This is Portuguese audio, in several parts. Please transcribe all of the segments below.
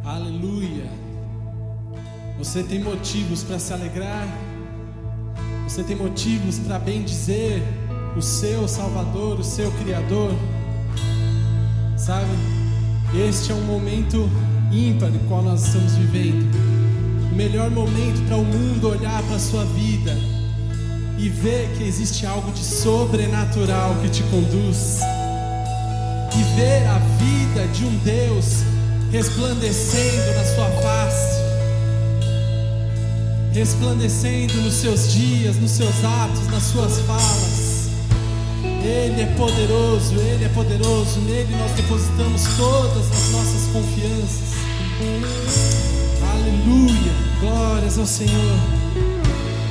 Aleluia. Você tem motivos para se alegrar. Você tem motivos para bendizer o seu Salvador, o seu Criador. Sabe? Este é um momento ímpar no qual nós estamos vivendo. O melhor momento para o mundo olhar para a sua vida e ver que existe algo de sobrenatural que te conduz. E ver a vida de um Deus resplandecendo na sua face, resplandecendo nos seus dias, nos seus atos, nas suas falas. Ele é poderoso, Ele é poderoso. Nele nós depositamos todas as nossas confianças. Aleluia, glórias ao Senhor.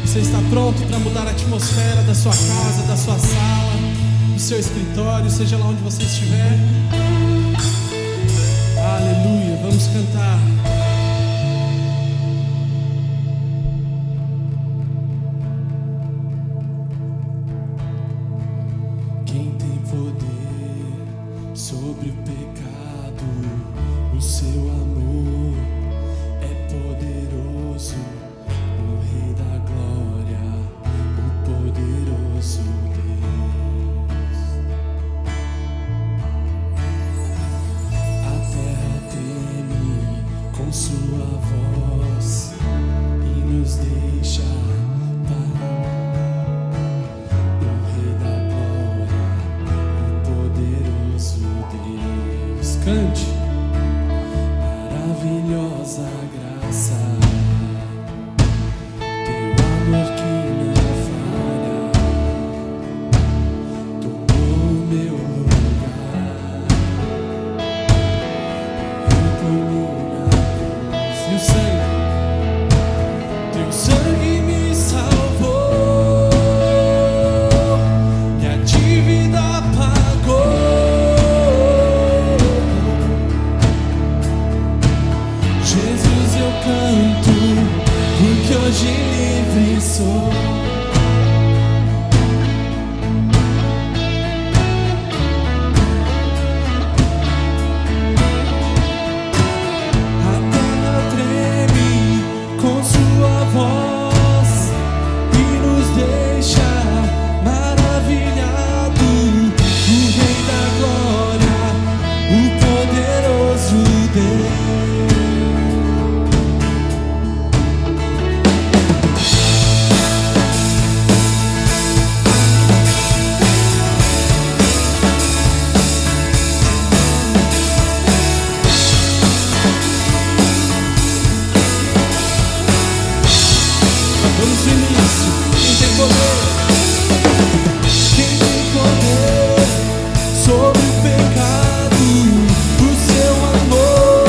Você está pronto para mudar a atmosfera da sua casa, da sua sala, do seu escritório, seja lá onde você estiver? Aleluia, vamos cantar. Quem tem poder sobre o pecado, o seu amor é poderoso. O Rei da Glória, o poderoso Deus. A terra treme com sua voz e nos deixa parar. O Rei da Glória, o poderoso Deus. Cante. Maravilhosa graça, teu amor que não falha, tomou meu lugar, morreu por minha cruz. E o sangue, teu sangue me salvou, e a dívida pagou. Jesus, eu canto, porque hoje livre sou. A terra treme com sua voz e nos deixa maravilhado. O Rei da Glória, o poderoso Deus. Vamos no início. Quem tem poder? Quem tem poder sobre o pecado? O seu amor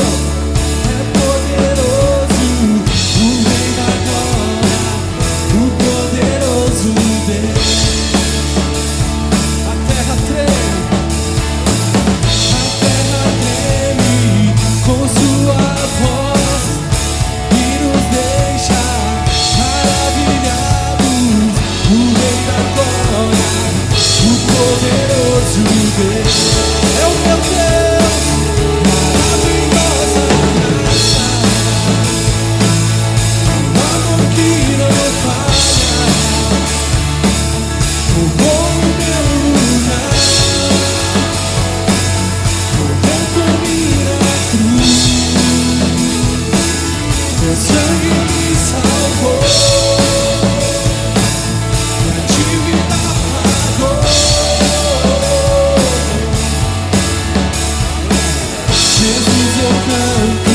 é poderoso. O Rei da Glória, o poderoso Deus. A terra treme com sua voz e nos deixa maravilhados. O Rei da Glória, o poderoso Deus. É o meu Deus, maravilhosa graça, um amor que não falha, tomou o meu lugar, morreu por minha cruz. Teu sangue me salvou, e a dívida pagou. Jesus, eu canto,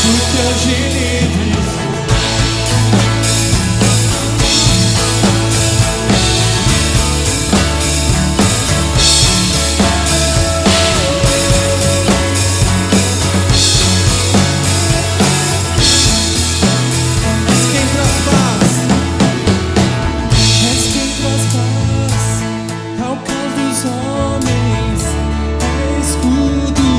porque hoje livre sou. És quem traz paz, és quem traz paz ao caos dos homens, é escudo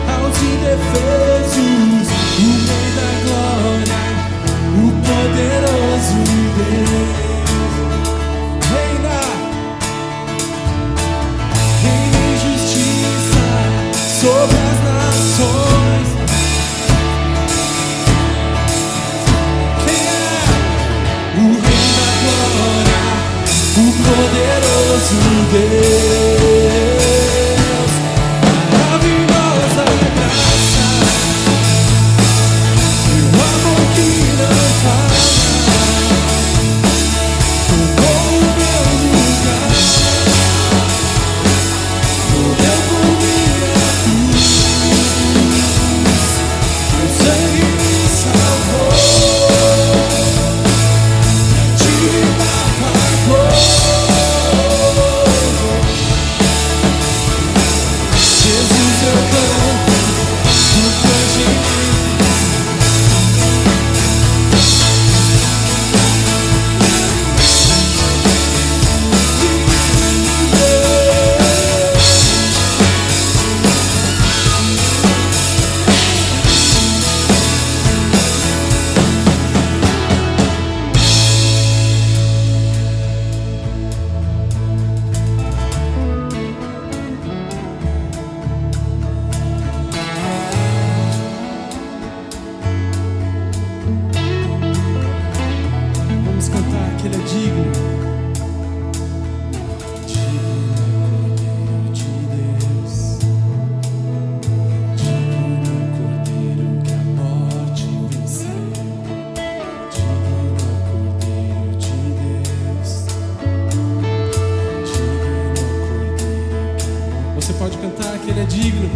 aos indefesos. O Rei da Glória, o poderoso Deus. Reina, reina em justiça sobre as nações. Você pode cantar que Ele é digno.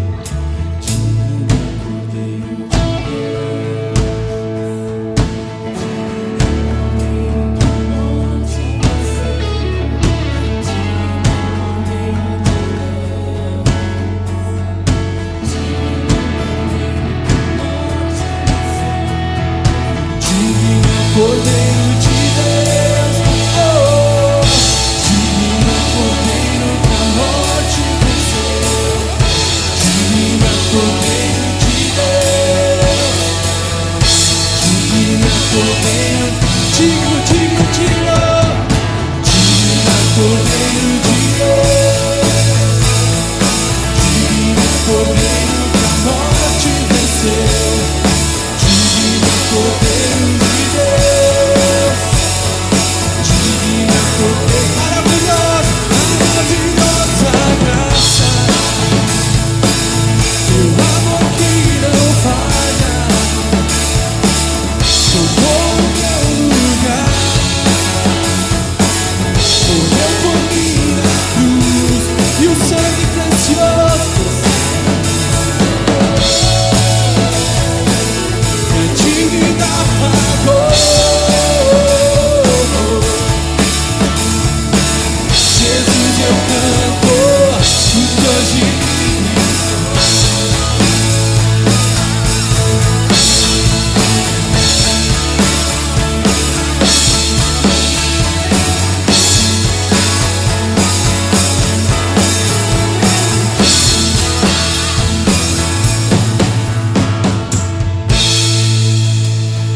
Cordeiro de Deus, oh, divino Cordeiro que a morte venceu, divino Cordeiro de Deus, divino Cordeiro, digno, digno, digno, divino Cordeiro de Deus, divino Cordeiro que a morte venceu, divino Cordeiro de Deus. Maravilhosa graça, teu amor que não falha, tomou o meu lugar, morreu por mim na cruz, e o sangue precioso minha dívida pagou. Eu canto porque hoje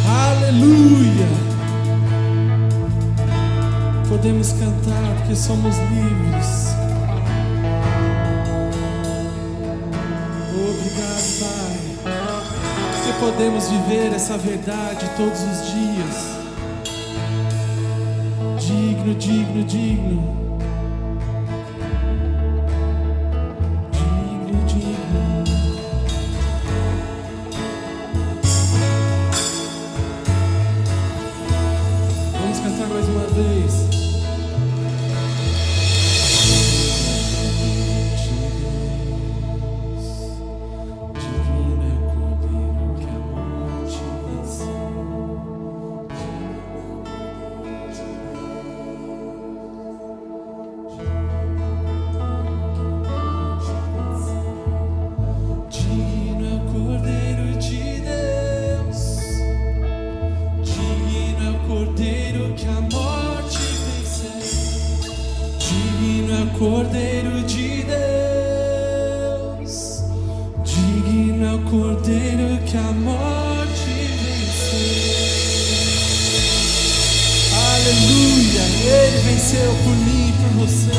aleluia. Podemos cantar porque somos livres. Obrigado, Pai, porque podemos viver essa verdade todos os dias. Digno, digno, digno. Digno, digno. Vamos cantar mais uma vez. Cordeiro de Deus, digno é o Cordeiro que a morte venceu. Aleluia, Ele venceu por mim e por você.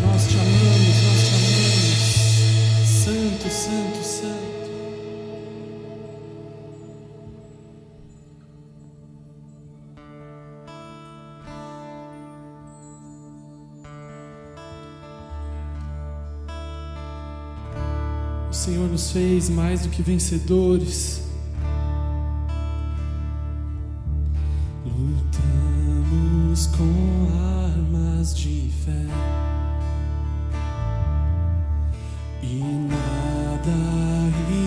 Nós te amamos, Santo, Santo, Santo. O Senhor nos fez mais do que vencedores. Lutamos com armas de fé e nada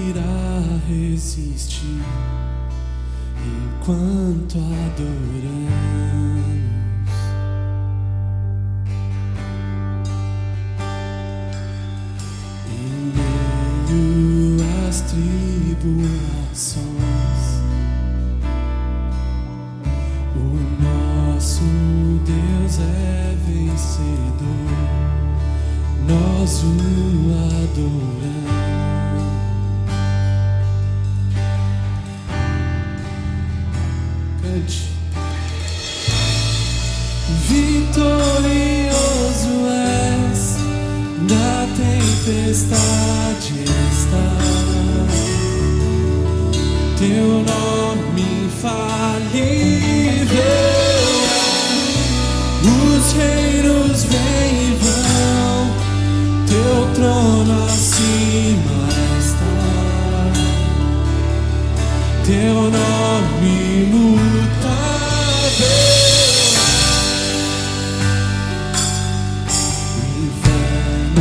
irá resistir enquanto adoramos. As tribulações, o nosso Deus é vencedor, nós o adoramos. Cante. Vitorioso és, na tempestade está. Teu nome infalível, os reinos vêm e vão, teu trono acima está, teu nome imutável. O inferno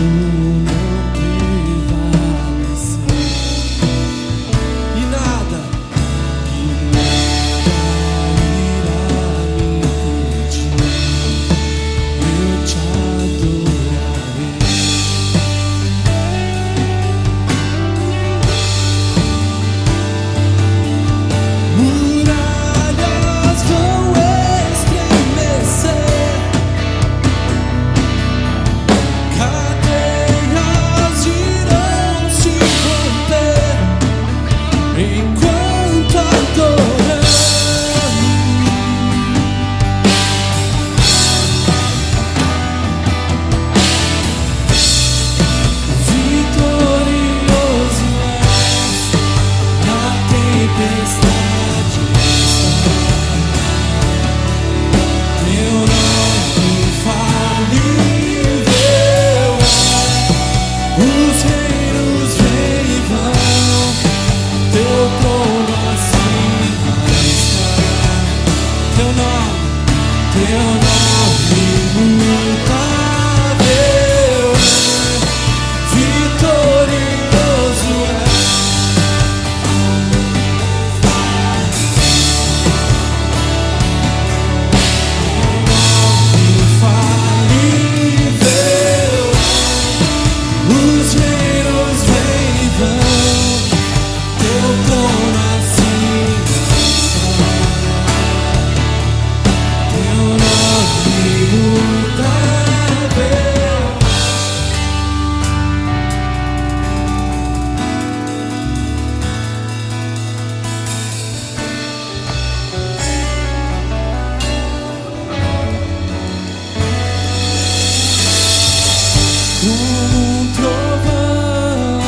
como um trovão,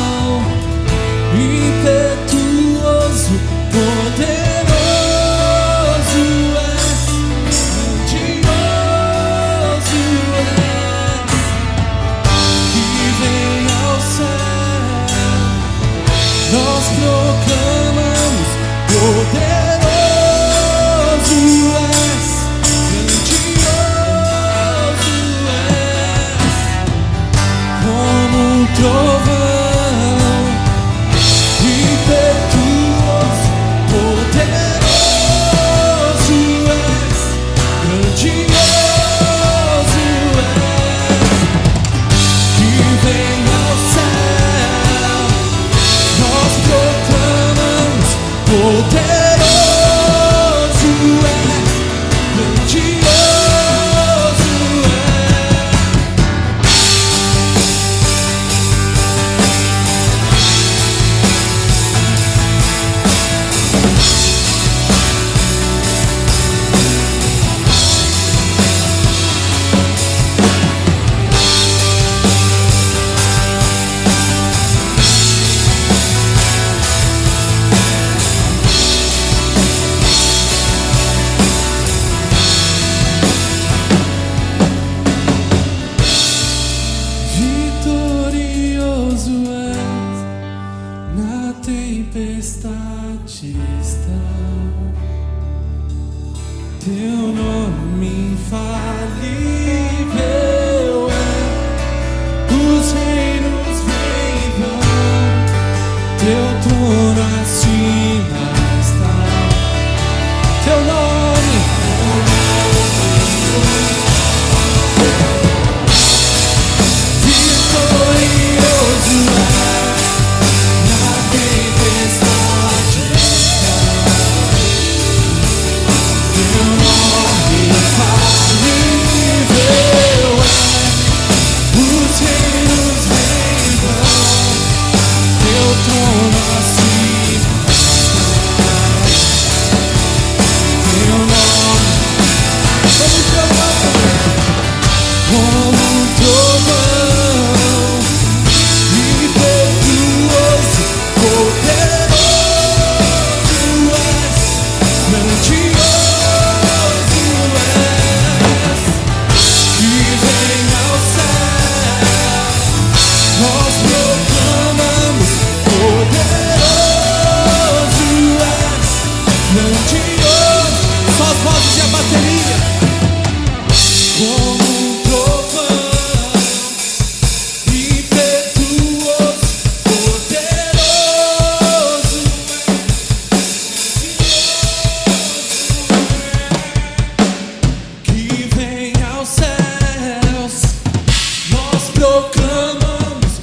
impetuoso, poderoso és, grandioso és, que vem ao céu, nós proclamamos, poderoso és, grandioso és, como um trovão, impetuoso, poderoso és, grandioso és, que vem ao céu, nós proclamamos, poderoso és, grandioso vitorioso és, na tempestade está teu nome infalível é, os reinos vêm e vão, teu trono acima está, teu nome vitorioso és, na tempestade está, teu nome infalível é, os reinos vêm e vão, teu trono acima está, teu nome como um trovão, impetuoso, poderoso és, grandioso és, que vem ao céu, nós proclamamos, poderoso és, grandioso. Só as vozes e a bateria. Como um trovão, impetuoso, poderoso que vem aos céus, nós proclamamos,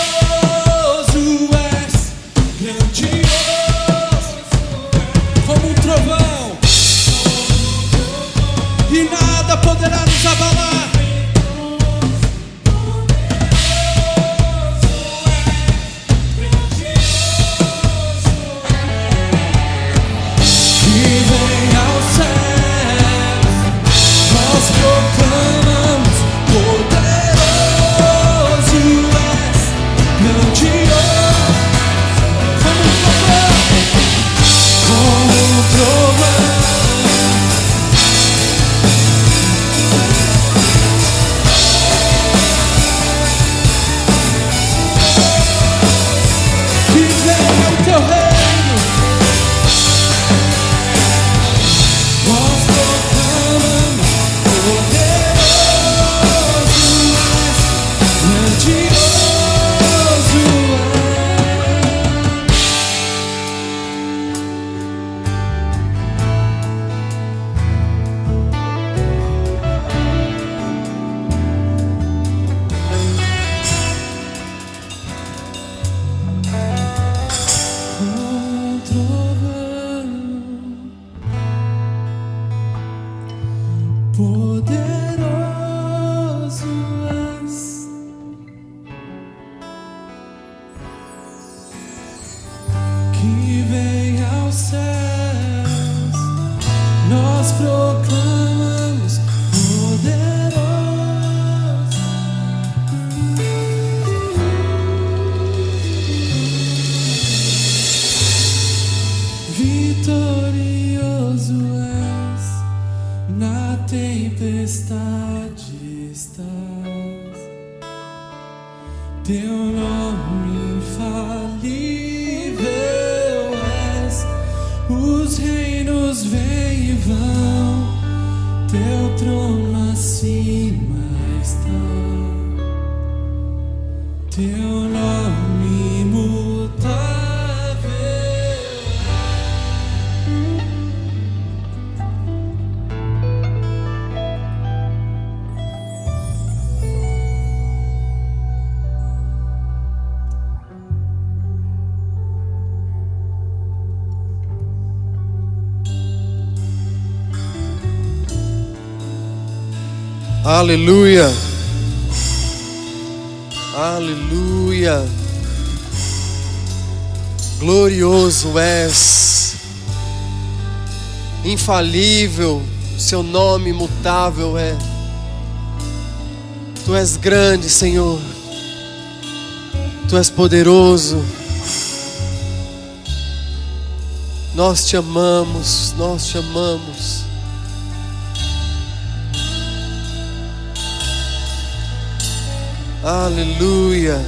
poderoso és, grandioso, como um trovão, e nada poderá nos abalar. Que vem aos céus, nós proclamamos, poderoso Teu nome infalível és, os reinos vêm e vão, teu trono acima está. Teu nome imutável. Aleluia, aleluia, glorioso és, infalível, seu nome imutável é. Tu és grande, Senhor, Tu és poderoso, nós te amamos, nós te amamos. Aleluia,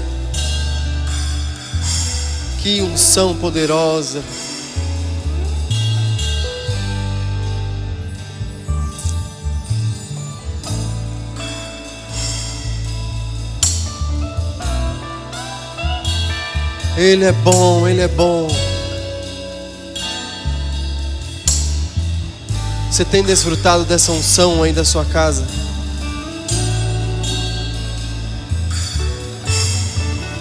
que unção poderosa. Ele é bom, Ele é bom. Você tem desfrutado dessa unção aí da sua casa?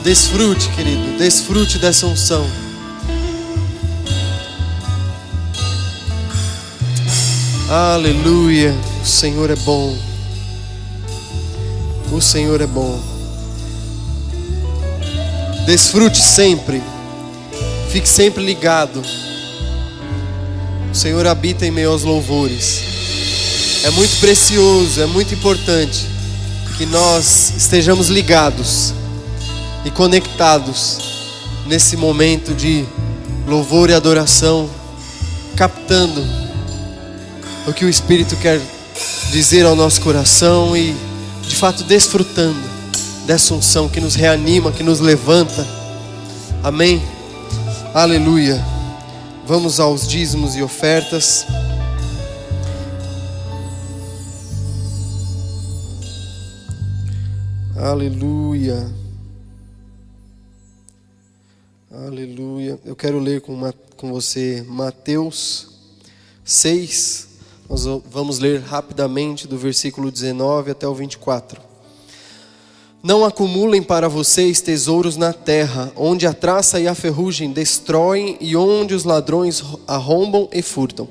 Desfrute, querido, desfrute dessa unção. Aleluia, o Senhor é bom. O Senhor é bom. Desfrute sempre. Fique sempre ligado. O Senhor habita em meio aos louvores. É muito precioso, é muito importante que nós estejamos ligados e conectados nesse momento de louvor e adoração, captando o que o Espírito quer dizer ao nosso coração e de fato desfrutando dessa unção que nos reanima, que nos levanta. Amém? Aleluia. Vamos aos dízimos e ofertas. Aleluia. Aleluia. Eu quero ler com você Mateus 6. Nós vamos ler rapidamente do versículo 19 até o 24. Não acumulem para vocês tesouros na terra, onde a traça e a ferrugem destroem e onde os ladrões arrombam e furtam.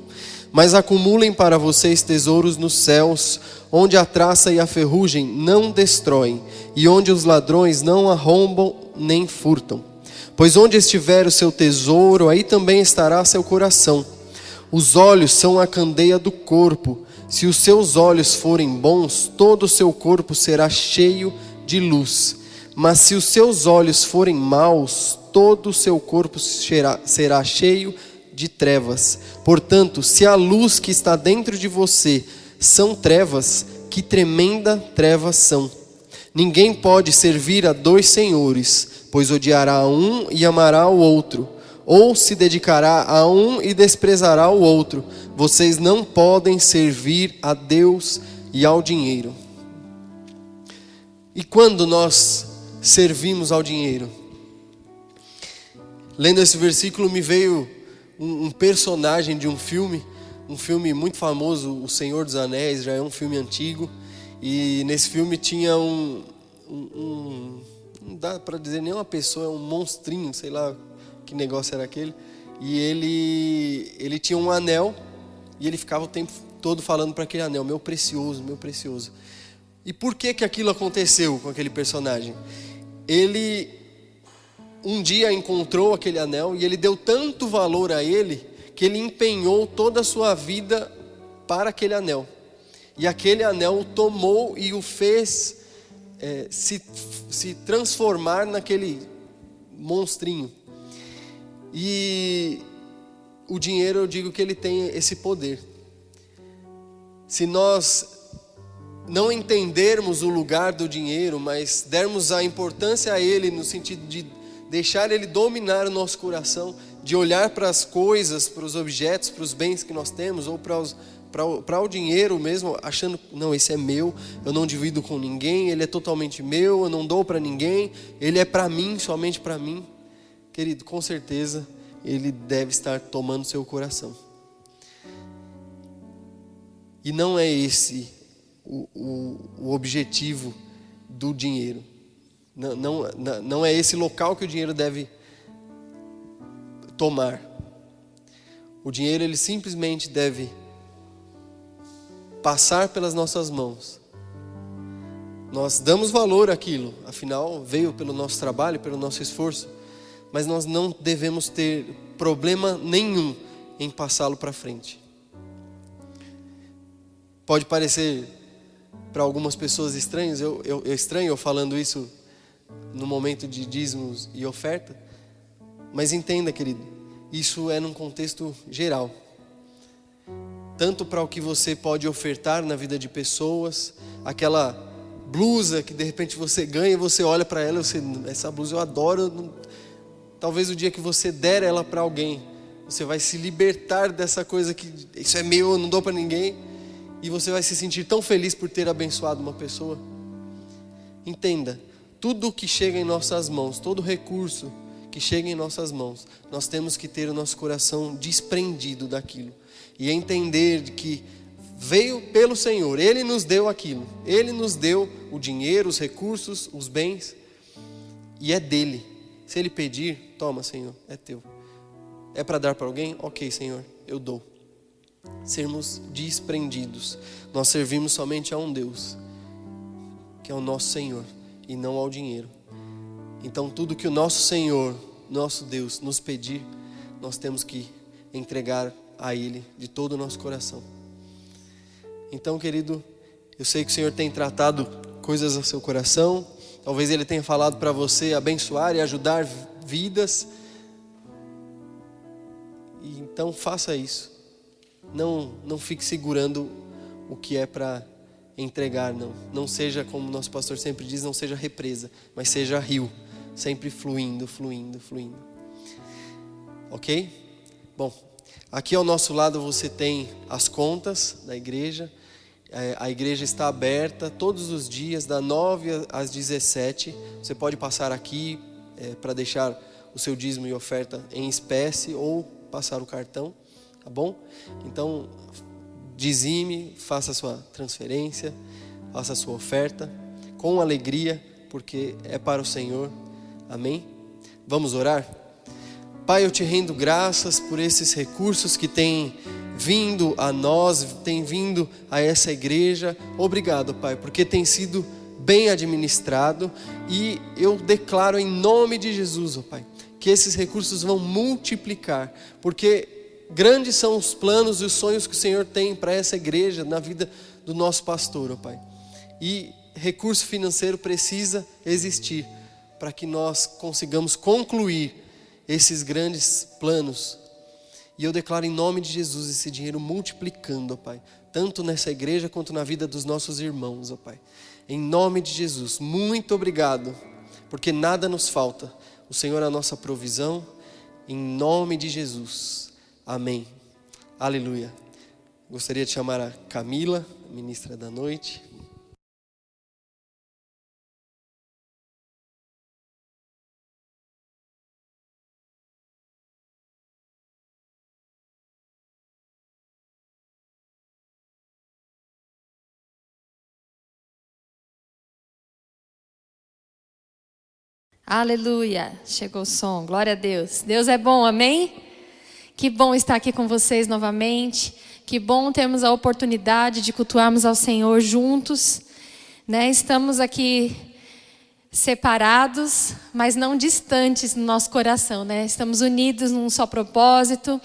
Mas acumulem para vocês tesouros nos céus, onde a traça e a ferrugem não destroem e onde os ladrões não arrombam nem furtam. Pois onde estiver o seu tesouro, aí também estará seu coração. Os olhos são a candeia do corpo. Se os seus olhos forem bons, todo o seu corpo será cheio de luz. Mas se os seus olhos forem maus, todo o seu corpo será cheio de trevas. Portanto, se a luz que está dentro de você são trevas, que tremenda trevas são. Ninguém pode servir a dois senhores, pois odiará um e amará o outro, ou se dedicará a um e desprezará o outro. Vocês não podem servir a Deus e ao dinheiro. E quando nós servimos ao dinheiro? Lendo esse versículo me veio um personagem de um filme muito famoso, O Senhor dos Anéis, já é um filme antigo. E nesse filme tinha não dá para dizer nem uma pessoa, é um monstrinho, sei lá que negócio era aquele. E ele tinha um anel e ele ficava o tempo todo falando para aquele anel: meu precioso, meu precioso. E por que aquilo aconteceu com aquele personagem? Ele um dia encontrou aquele anel e ele deu tanto valor a ele que ele empenhou toda a sua vida para aquele anel. E aquele anel o tomou e o fez se transformar naquele monstrinho. E o dinheiro, eu digo que ele tem esse poder. Se nós não entendermos o lugar do dinheiro, mas dermos a importância a ele no sentido de deixar ele dominar o nosso coração, de olhar para as coisas, para os objetos, para os bens que nós temos, ou para o dinheiro mesmo, achando, não, esse é meu, eu não divido com ninguém, ele é totalmente meu, eu não dou para ninguém, ele é para mim, somente para mim. Querido, com certeza ele deve estar tomando seu coração. E não é esse o objetivo do dinheiro. Não é esse local que o dinheiro deve tomar. O dinheiro, ele simplesmente deve passar pelas nossas mãos. Nós damos valor àquilo, afinal veio pelo nosso trabalho, pelo nosso esforço, mas nós não devemos ter problema nenhum em passá-lo para frente. Pode parecer para algumas pessoas estranhos, eu falando isso no momento de dízimos e oferta, mas entenda, querido, isso é num contexto geral. Tanto para o que você pode ofertar na vida de pessoas, aquela blusa que de repente você ganha e você olha para ela e você, essa blusa eu adoro, talvez o dia que você der ela para alguém, você vai se libertar dessa coisa que isso é meu, eu não dou para ninguém, e você vai se sentir tão feliz por ter abençoado uma pessoa. Entenda, tudo que chega em nossas mãos, todo recurso que chega em nossas mãos, nós temos que ter o nosso coração desprendido daquilo e entender que veio pelo Senhor, Ele nos deu aquilo, Ele nos deu o dinheiro, os recursos, os bens, e é dele. Se Ele pedir, toma, Senhor, é teu. É para dar para alguém? Ok, Senhor, eu dou. Sermos desprendidos. Nós servimos somente a um Deus, que é o nosso Senhor, e não ao dinheiro. Então tudo que o nosso Senhor, nosso Deus, nos pedir, nós temos que entregar a Ele de todo o nosso coração. Então, querido, eu sei que o Senhor tem tratado coisas ao seu coração. Talvez Ele tenha falado para você abençoar e ajudar vidas. E então faça isso. Não fique segurando o que é para entregar, não. Não seja, como nosso pastor sempre diz, não seja represa, mas seja rio, sempre fluindo, fluindo, fluindo. Ok? Bom, aqui ao nosso lado você tem as contas da igreja. A igreja está aberta todos os dias, das 9 às 17. Você pode passar aqui para deixar o seu dízimo e oferta em espécie ou passar o cartão. Tá bom? Então, dizime, faça a sua transferência, faça a sua oferta com alegria, porque é para o Senhor. Amém? Vamos orar? Pai, eu te rendo graças por esses recursos que têm vindo a nós, têm vindo a essa igreja. Obrigado, Pai, porque tem sido bem administrado, e eu declaro em nome de Jesus, ó Pai, que esses recursos vão multiplicar, porque grandes são os planos e os sonhos que o Senhor tem para essa igreja, na vida do nosso pastor, ó Pai. E recurso financeiro precisa existir para que nós consigamos concluir esses grandes planos. E eu declaro em nome de Jesus esse dinheiro multiplicando, ó Pai, tanto nessa igreja quanto na vida dos nossos irmãos, ó Pai. Em nome de Jesus, muito obrigado, porque nada nos falta. O Senhor é a nossa provisão, em nome de Jesus. Amém. Aleluia. Gostaria de chamar a Camila, ministra da noite. Aleluia. Chegou o som. Glória a Deus. Deus é bom, amém? Que bom estar aqui com vocês novamente. Que bom termos a oportunidade de cultuarmos ao Senhor juntos, né? Estamos aqui separados, mas não distantes no nosso coração, né? Estamos unidos num só propósito.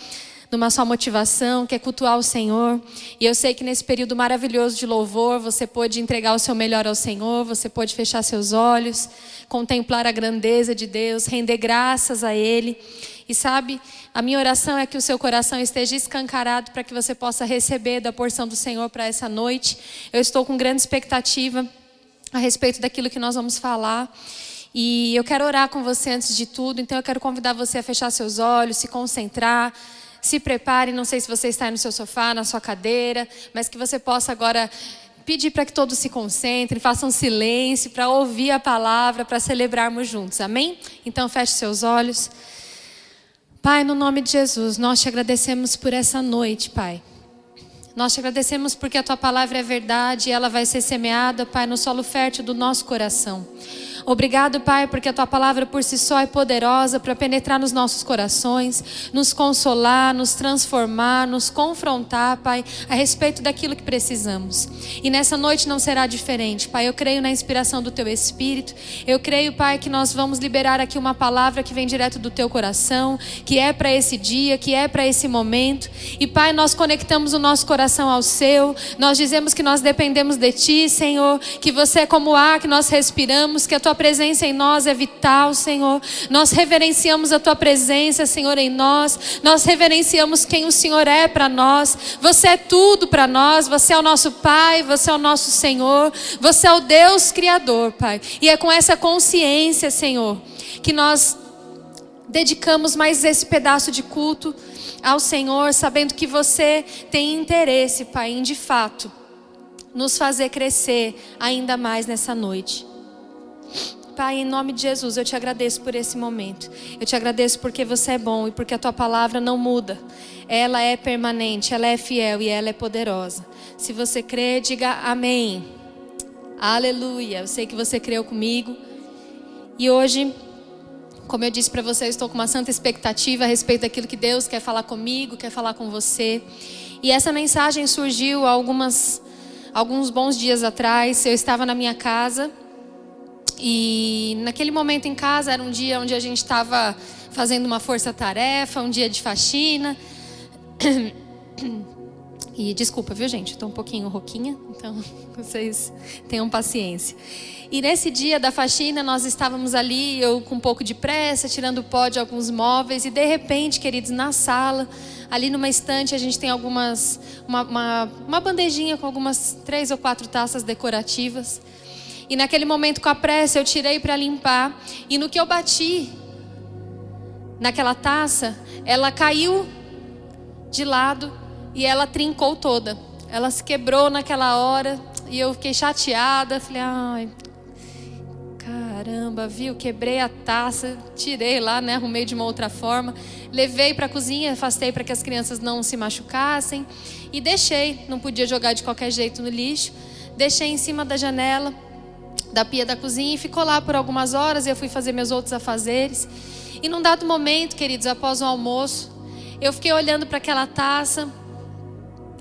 numa só motivação, que é cultuar o Senhor. E eu sei que nesse período maravilhoso de louvor, você pôde entregar o seu melhor ao Senhor, você pôde fechar seus olhos, contemplar a grandeza de Deus, render graças a Ele. E sabe, a minha oração é que o seu coração esteja escancarado para que você possa receber da porção do Senhor para essa noite. Eu estou com grande expectativa a respeito daquilo que nós vamos falar. E eu quero orar com você antes de tudo, então eu quero convidar você a fechar seus olhos, se concentrar, se prepare. Não sei se você está aí no seu sofá, na sua cadeira, mas que você possa agora pedir para que todos se concentrem, façam silêncio para ouvir a palavra, para celebrarmos juntos, amém? Então feche seus olhos. Pai, no nome de Jesus, nós te agradecemos por essa noite, Pai. Nós te agradecemos porque a Tua palavra é verdade e ela vai ser semeada, Pai, no solo fértil do nosso coração. Obrigado, Pai, porque a Tua palavra por si só é poderosa para penetrar nos nossos corações, nos consolar, nos transformar, nos confrontar, Pai, a respeito daquilo que precisamos. E nessa noite não será diferente, Pai. Eu creio na inspiração do Teu Espírito. Eu creio, Pai, que nós vamos liberar aqui uma palavra que vem direto do Teu coração, que é para esse dia, que é para esse momento. E, Pai, nós conectamos o nosso coração ao Seu. Nós dizemos que nós dependemos de Ti, Senhor, que Você é como o ar que nós respiramos, que a Tua presença em nós é vital, Senhor. Nós reverenciamos a Tua presença, Senhor, em nós. Nós reverenciamos quem o Senhor é para nós. Você é tudo para nós. Você é o nosso Pai, Você é o nosso Senhor. Você é o Deus Criador, Pai. E é com essa consciência, Senhor, que nós dedicamos mais esse pedaço de culto ao Senhor, sabendo que Você tem interesse, Pai, em de fato nos fazer crescer ainda mais nessa noite. Pai, em nome de Jesus, eu te agradeço por esse momento. Eu te agradeço porque Você é bom e porque a Tua palavra não muda. Ela é permanente, ela é fiel e ela é poderosa. Se você crê, diga amém. Aleluia. Eu sei que você creu comigo. E hoje, como eu disse para você, eu estou com uma santa expectativa a respeito daquilo que Deus quer falar comigo, quer falar com você. E essa mensagem surgiu há alguns bons dias atrás. Eu estava na minha casa. E naquele momento em casa era um dia onde a gente estava fazendo uma força-tarefa, um dia de faxina. E desculpa, viu, gente? Estou um pouquinho rouquinha, então vocês tenham paciência. E nesse dia da faxina nós estávamos ali, eu com um pouco de pressa, tirando o pó de alguns móveis. E de repente, queridos, na sala, ali numa estante a gente tem uma bandejinha com algumas 3 ou 4 taças decorativas. E naquele momento, com a pressa, eu tirei para limpar. E no que eu bati naquela taça, ela caiu de lado e ela trincou toda. Ela se quebrou naquela hora e eu fiquei chateada. Falei, ai, caramba, viu? Quebrei a taça, tirei lá, né? Arrumei de uma outra forma. Levei para a cozinha, afastei para que as crianças não se machucassem. E deixei, não podia jogar de qualquer jeito no lixo. Deixei em cima da janela da pia da cozinha e ficou lá por algumas horas. E eu fui fazer meus outros afazeres. E num dado momento, queridos, após o almoço, eu fiquei olhando para aquela taça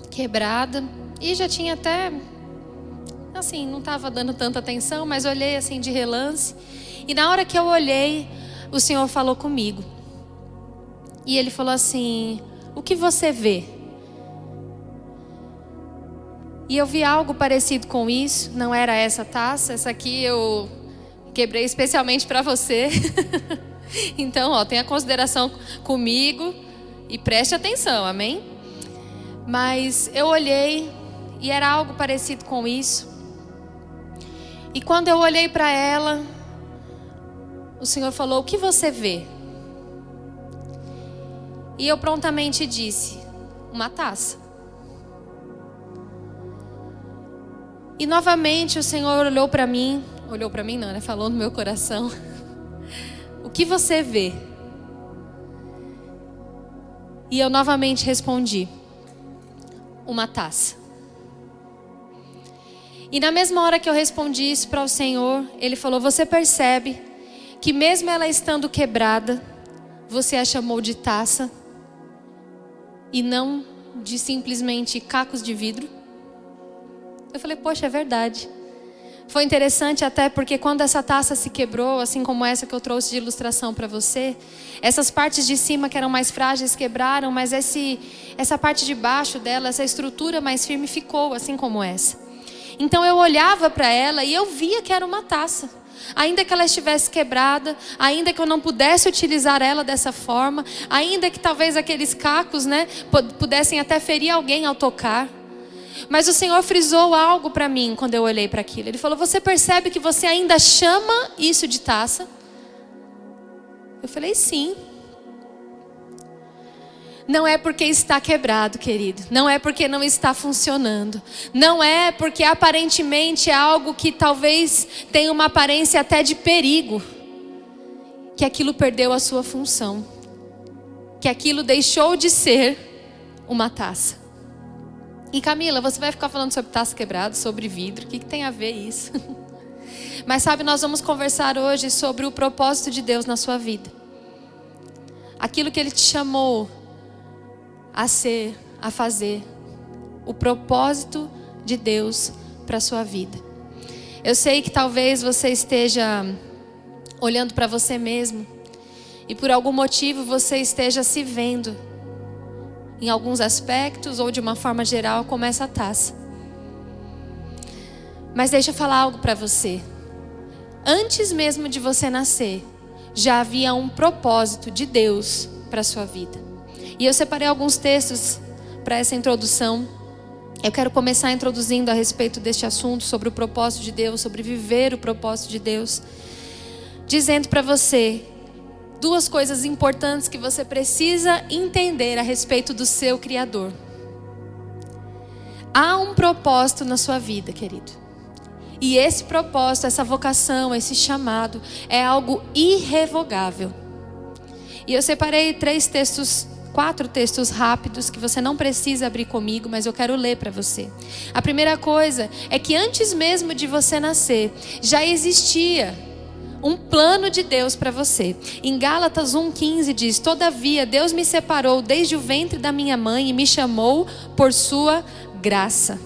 quebrada e já tinha até, assim, não estava dando tanta atenção, mas olhei assim de relance. E na hora que eu olhei, o Senhor falou comigo. E Ele falou assim: o que você vê? E eu vi algo parecido com isso. Não era essa taça. Essa aqui eu quebrei especialmente para você. Então, ó, tenha consideração comigo e preste atenção, amém? Mas eu olhei e era algo parecido com isso. E quando eu olhei para ela, o Senhor falou: o que você vê? E eu prontamente disse: uma taça. E novamente o Senhor olhou para mim não, né? Falou no meu coração: o que você vê? E eu novamente respondi: uma taça. E na mesma hora que eu respondi isso para o Senhor, Ele falou: você percebe que mesmo ela estando quebrada, você a chamou de taça e não de simplesmente cacos de vidro? Eu falei: poxa, é verdade. Foi interessante até porque quando essa taça se quebrou, assim como essa que eu trouxe de ilustração para você, essas partes de cima que eram mais frágeis quebraram, mas essa parte de baixo dela, essa estrutura mais firme ficou, assim como essa. Então eu olhava para ela e eu via que era uma taça. Ainda que ela estivesse quebrada, ainda que eu não pudesse utilizar ela dessa forma, ainda que talvez aqueles cacos, pudessem até ferir alguém ao tocar. Mas o Senhor frisou algo para mim quando eu olhei para aquilo. Ele falou: você percebe que você ainda chama isso de taça? Eu falei: sim. Não é porque está quebrado, querido. Não é porque não está funcionando. Não é porque aparentemente é algo que talvez tenha uma aparência até de perigo, que aquilo perdeu a sua função, que aquilo deixou de ser uma taça. E Camila, você vai ficar falando sobre taça quebrada, sobre vidro, o que tem a ver isso? Mas sabe, nós vamos conversar hoje sobre o propósito de Deus na sua vida. Aquilo que Ele te chamou a ser, a fazer. O propósito de Deus para a sua vida. Eu sei que talvez você esteja olhando para você mesmo e por algum motivo você esteja se vendo em alguns aspectos ou de uma forma geral como essa taça. Mas deixa eu falar algo para você. Antes mesmo de você nascer, já havia um propósito de Deus para a sua vida. E eu separei alguns textos para essa introdução. Eu quero começar introduzindo a respeito deste assunto, sobre o propósito de Deus, sobre viver o propósito de Deus, dizendo para você duas coisas importantes que você precisa entender a respeito do seu Criador. Há um propósito na sua vida, querido. E esse propósito, essa vocação, esse chamado é algo irrevogável. E eu separei 4 textos rápidos que você não precisa abrir comigo, mas eu quero ler para você. A primeira coisa é que antes mesmo de você nascer, já existia um plano de Deus para você. Em Gálatas 1,15 diz: todavia Deus me separou desde o ventre da minha mãe e me chamou por sua graça.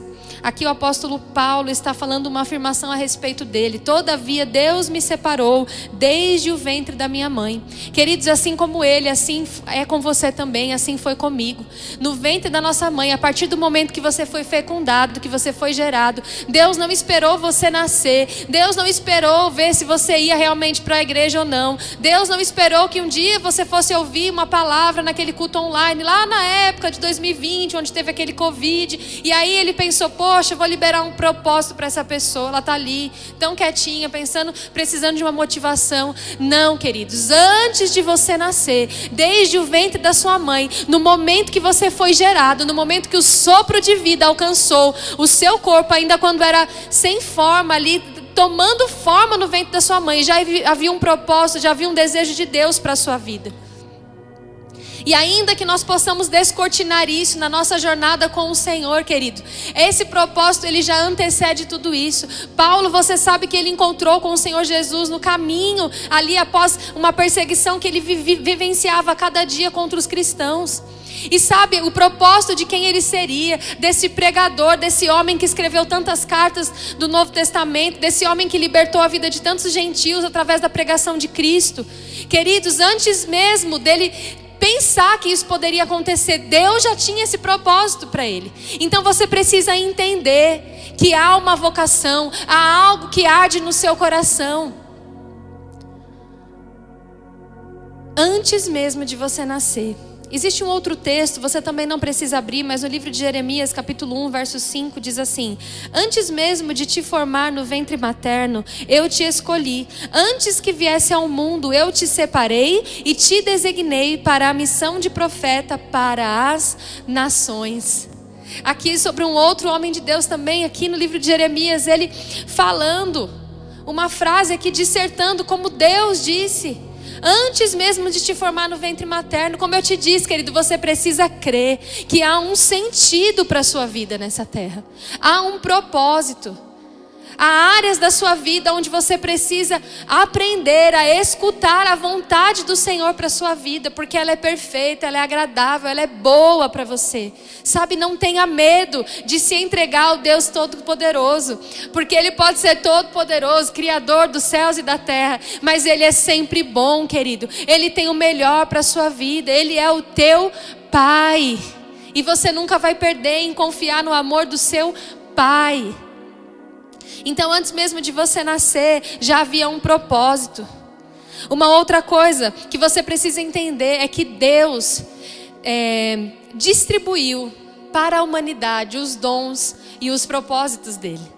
Aqui o apóstolo Paulo está falando uma afirmação a respeito dele. Todavia Deus me separou desde o ventre da minha mãe. Queridos, assim como ele, assim é com você também, assim foi comigo. No ventre da nossa mãe, a partir do momento que você foi fecundado, que você foi gerado, Deus não esperou você nascer. Deus não esperou ver se você ia realmente para a igreja ou não. Deus não esperou que um dia você fosse ouvir uma palavra naquele culto online, lá na época de 2020, onde teve aquele Covid. E aí ele pensou: poxa, eu vou liberar um propósito para essa pessoa. Ela está ali, tão quietinha, pensando, precisando de uma motivação. Não, queridos, antes de você nascer, desde o ventre da sua mãe, no momento que você foi gerado, no momento que o sopro de vida alcançou o seu corpo, ainda quando era sem forma ali, tomando forma no ventre da sua mãe, já havia um propósito, já havia um desejo de Deus para a sua vida. E ainda que nós possamos descortinar isso na nossa jornada com o Senhor, querido, esse propósito, ele já antecede tudo isso. Paulo, você sabe que ele encontrou com o Senhor Jesus no caminho, ali após uma perseguição que ele vivenciava a cada dia contra os cristãos. E sabe o propósito de quem ele seria, desse pregador, desse homem que escreveu tantas cartas do Novo Testamento, desse homem que libertou a vida de tantos gentios através da pregação de Cristo. Queridos, antes mesmo dele pensar que isso poderia acontecer, Deus já tinha esse propósito para ele. Então você precisa entender que há uma vocação, há algo que arde no seu coração. Antes mesmo de você nascer. Existe um outro texto, você também não precisa abrir, mas no livro de Jeremias, capítulo 1, verso 5, diz assim: antes mesmo de te formar no ventre materno, eu te escolhi. Antes que viesse ao mundo, eu te separei e te designei para a missão de profeta para as nações. Aqui sobre um outro homem de Deus também, aqui no livro de Jeremias, ele falando uma frase aqui, dissertando como Deus disse. Antes mesmo de te formar no ventre materno, como eu te disse, querido, você precisa crer que há um sentido para a sua vida nessa terra. Há um propósito. Há áreas da sua vida onde você precisa aprender a escutar a vontade do Senhor para a sua vida, porque ela é perfeita, ela é agradável, ela é boa para você. Sabe, não tenha medo de se entregar ao Deus Todo-Poderoso, porque Ele pode ser todo-poderoso, Criador dos céus e da terra, mas Ele é sempre bom, querido. Ele tem o melhor para a sua vida, Ele é o teu Pai, e você nunca vai perder em confiar no amor do seu Pai. Então, antes mesmo de você nascer, já havia um propósito. Uma outra coisa que você precisa entender é que Deus distribuiu para a humanidade os dons e os propósitos dele.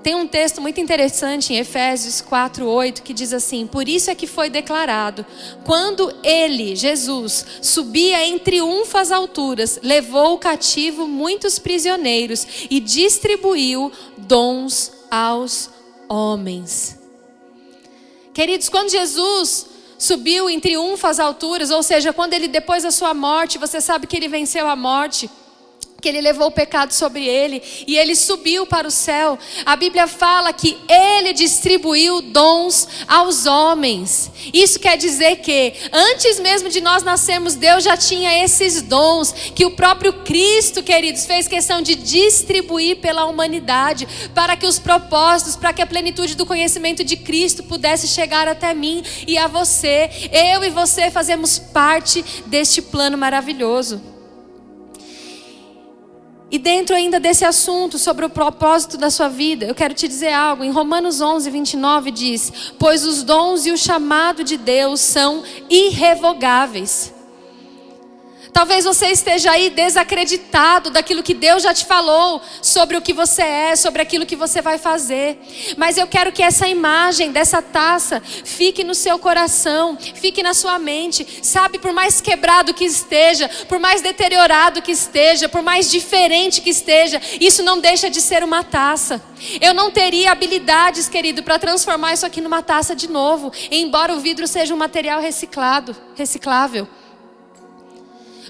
Tem um texto muito interessante em Efésios 4:8 que diz assim: por isso é que foi declarado, quando ele, Jesus, subia em triunfo às alturas, levou cativo muitos prisioneiros e distribuiu dons aos homens. Queridos, quando Jesus subiu em triunfo às alturas, ou seja, quando ele, depois da sua morte, você sabe que ele venceu a morte, que ele levou o pecado sobre ele e ele subiu para o céu. A Bíblia fala que ele distribuiu dons aos homens. Isso quer dizer que antes mesmo de nós nascermos, Deus já tinha esses dons que o próprio Cristo, queridos, fez questão de distribuir pela humanidade, para que os propósitos, para que a plenitude do conhecimento de Cristo pudesse chegar até mim e a você. Eu e você fazemos parte deste plano maravilhoso. E dentro ainda desse assunto sobre o propósito da sua vida, eu quero te dizer algo. Em Romanos 11:29 diz: pois os dons e o chamado de Deus são irrevogáveis. Talvez você esteja aí desacreditado daquilo que Deus já te falou sobre o que você é, sobre aquilo que você vai fazer. Mas eu quero que essa imagem dessa taça fique no seu coração, fique na sua mente. Sabe, por mais quebrado que esteja, por mais deteriorado que esteja, por mais diferente que esteja, isso não deixa de ser uma taça. Eu não teria habilidades, querido, para transformar isso aqui numa taça de novo, embora o vidro seja um material reciclável.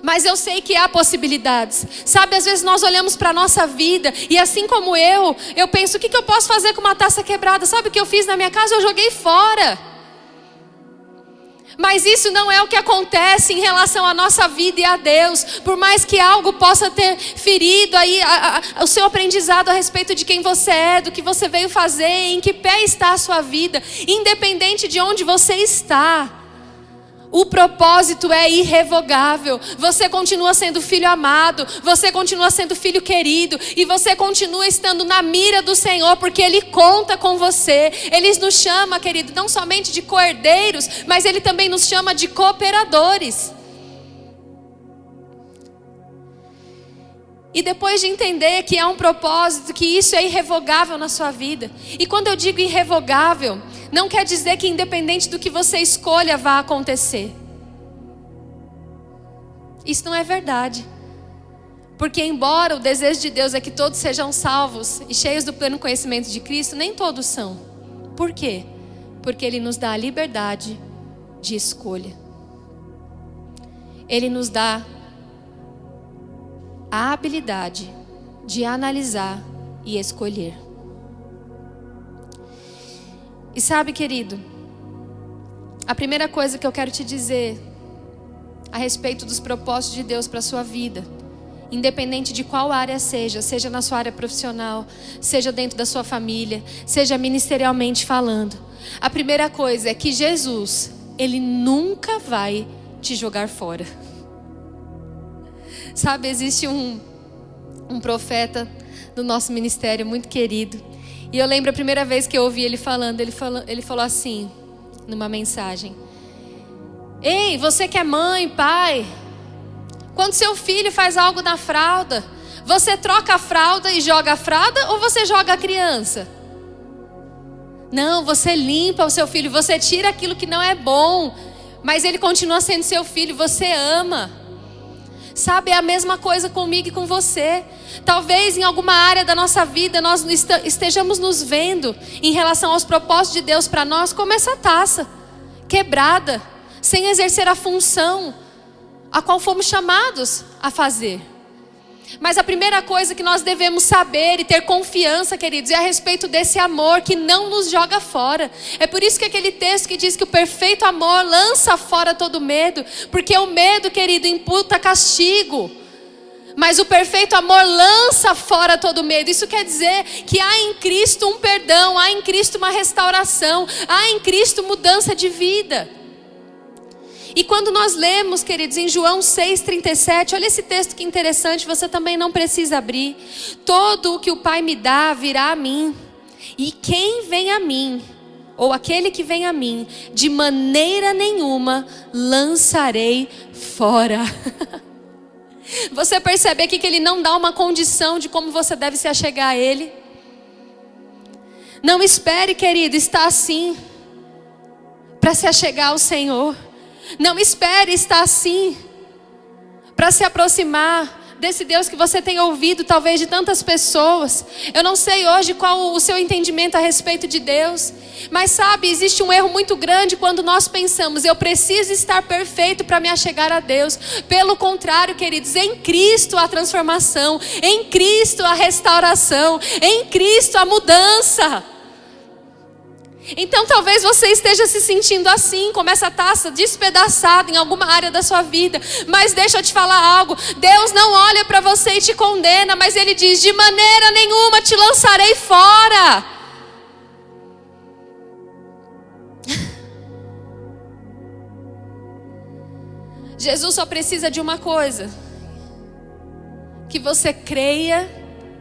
Mas eu sei que há possibilidades. Sabe, às vezes nós olhamos para a nossa vida e assim como eu penso, o que eu posso fazer com uma taça quebrada? Sabe o que eu fiz na minha casa? Eu joguei fora. Mas isso não é o que acontece em relação à nossa vida e a Deus. Por mais que algo possa ter ferido aí o seu aprendizado a respeito de quem você é, do que você veio fazer, em que pé está a sua vida, independente de onde você está, o propósito é irrevogável. Você continua sendo filho amado, você continua sendo filho querido, e você continua estando na mira do Senhor, porque Ele conta com você. Ele nos chama, querido, não somente de co-herdeiros, mas Ele também nos chama de cooperadores. E depois de entender que há um propósito, que isso é irrevogável na sua vida. E quando eu digo irrevogável, não quer dizer que independente do que você escolha vai acontecer. Isso não é verdade. Porque embora o desejo de Deus é que todos sejam salvos e cheios do pleno conhecimento de Cristo, nem todos são. Por quê? Porque Ele nos dá a liberdade de escolha. Ele nos dá a habilidade de analisar e escolher. E sabe, querido, a primeira coisa que eu quero te dizer a respeito dos propósitos de Deus para a sua vida, independente de qual área seja na sua área profissional, seja dentro da sua família, seja ministerialmente falando, a primeira coisa é que Jesus, Ele nunca vai te jogar fora. Sabe, existe um profeta do nosso ministério muito querido. E eu lembro a primeira vez que eu ouvi ele falando, ele falou assim, numa mensagem: ei, você que é mãe, pai, quando seu filho faz algo na fralda, você troca a fralda e joga a fralda, ou você joga a criança? Não, você limpa o seu filho, você tira aquilo que não é bom, mas ele continua sendo seu filho, você ama. Sabe, é a mesma coisa comigo e com você. Talvez em alguma área da nossa vida nós estejamos nos vendo em relação aos propósitos de Deus para nós como essa taça, quebrada, sem exercer a função a qual fomos chamados a fazer. Mas a primeira coisa que nós devemos saber e ter confiança, queridos, é a respeito desse amor que não nos joga fora. É por isso que aquele texto que diz que o perfeito amor lança fora todo medo, porque o medo, querido, imputa castigo. Mas o perfeito amor lança fora todo medo. Isso quer dizer que há em Cristo um perdão, há em Cristo uma restauração, há em Cristo mudança de vida. E quando nós lemos, queridos, em João 6,37, olha esse texto que interessante, você também não precisa abrir. Todo o que o Pai me dá virá a mim, e quem vem a mim, ou aquele que vem a mim, de maneira nenhuma lançarei fora. Você percebe aqui que ele não dá uma condição de como você deve se achegar a ele? Não espere, querido, estar assim para se achegar ao Senhor. Não espere estar assim para se aproximar desse Deus que você tem ouvido talvez de tantas pessoas. Eu não sei hoje qual o seu entendimento a respeito de Deus, mas sabe, existe um erro muito grande quando nós pensamos: eu preciso estar perfeito para me achegar a Deus. Pelo contrário, queridos, em Cristo a transformação, em Cristo a restauração, em Cristo a mudança. Então talvez você esteja se sentindo assim, como essa taça despedaçada em alguma área da sua vida. Mas deixa eu te falar algo: Deus não olha para você e te condena, mas Ele diz: de maneira nenhuma te lançarei fora. Jesus só precisa de uma coisa: que você creia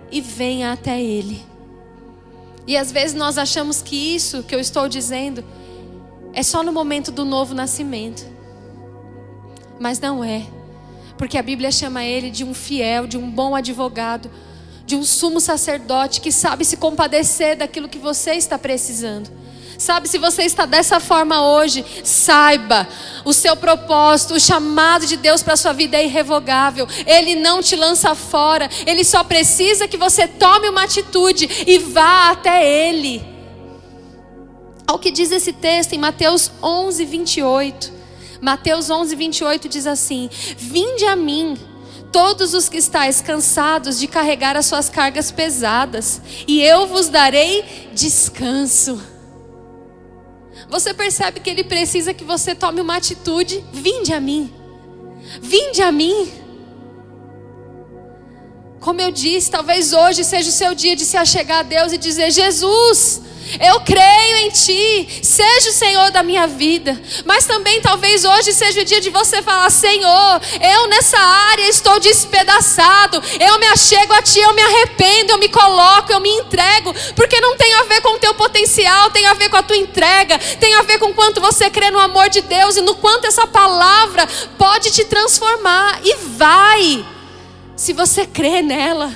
e venha até Ele. E às vezes nós achamos que isso que eu estou dizendo é só no momento do novo nascimento. Mas não é. Porque a Bíblia chama Ele de um fiel, de um bom advogado, de um sumo sacerdote que sabe se compadecer daquilo que você está precisando. Sabe, se você está dessa forma hoje, saiba, o seu propósito, o chamado de Deus para a sua vida é irrevogável. Ele não te lança fora. Ele só precisa que você tome uma atitude e vá até Ele. Ao que diz esse texto em Mateus 11:28. Mateus 11:28 diz assim: vinde a mim, todos os que estáis cansados de carregar as suas cargas pesadas, e eu vos darei descanso. Você percebe que Ele precisa que você tome uma atitude? Vinde a mim. Vinde a mim. Como eu disse, talvez hoje seja o seu dia de se achegar a Deus e dizer: Jesus, eu creio em Ti, seja o Senhor da minha vida. Mas também talvez hoje seja o dia de você falar: Senhor, eu nessa área estou despedaçado, eu me achego a Ti, eu me arrependo, eu me coloco, eu me entrego. Porque não tem a ver com o teu potencial, tem a ver com a tua entrega, tem a ver com quanto você crê no amor de Deus e no quanto essa palavra pode te transformar. E vai, se você crê nela.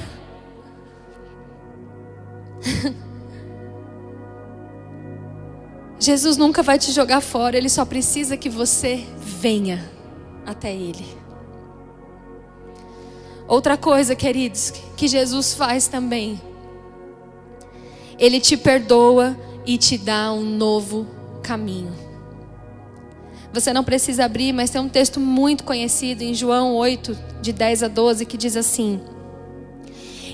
Jesus nunca vai te jogar fora. Ele só precisa que você venha até Ele. Outra coisa, queridos, que Jesus faz também: Ele te perdoa e te dá um novo caminho. Você não precisa abrir, mas tem um texto muito conhecido em João 8, de 10 a 12, que diz assim: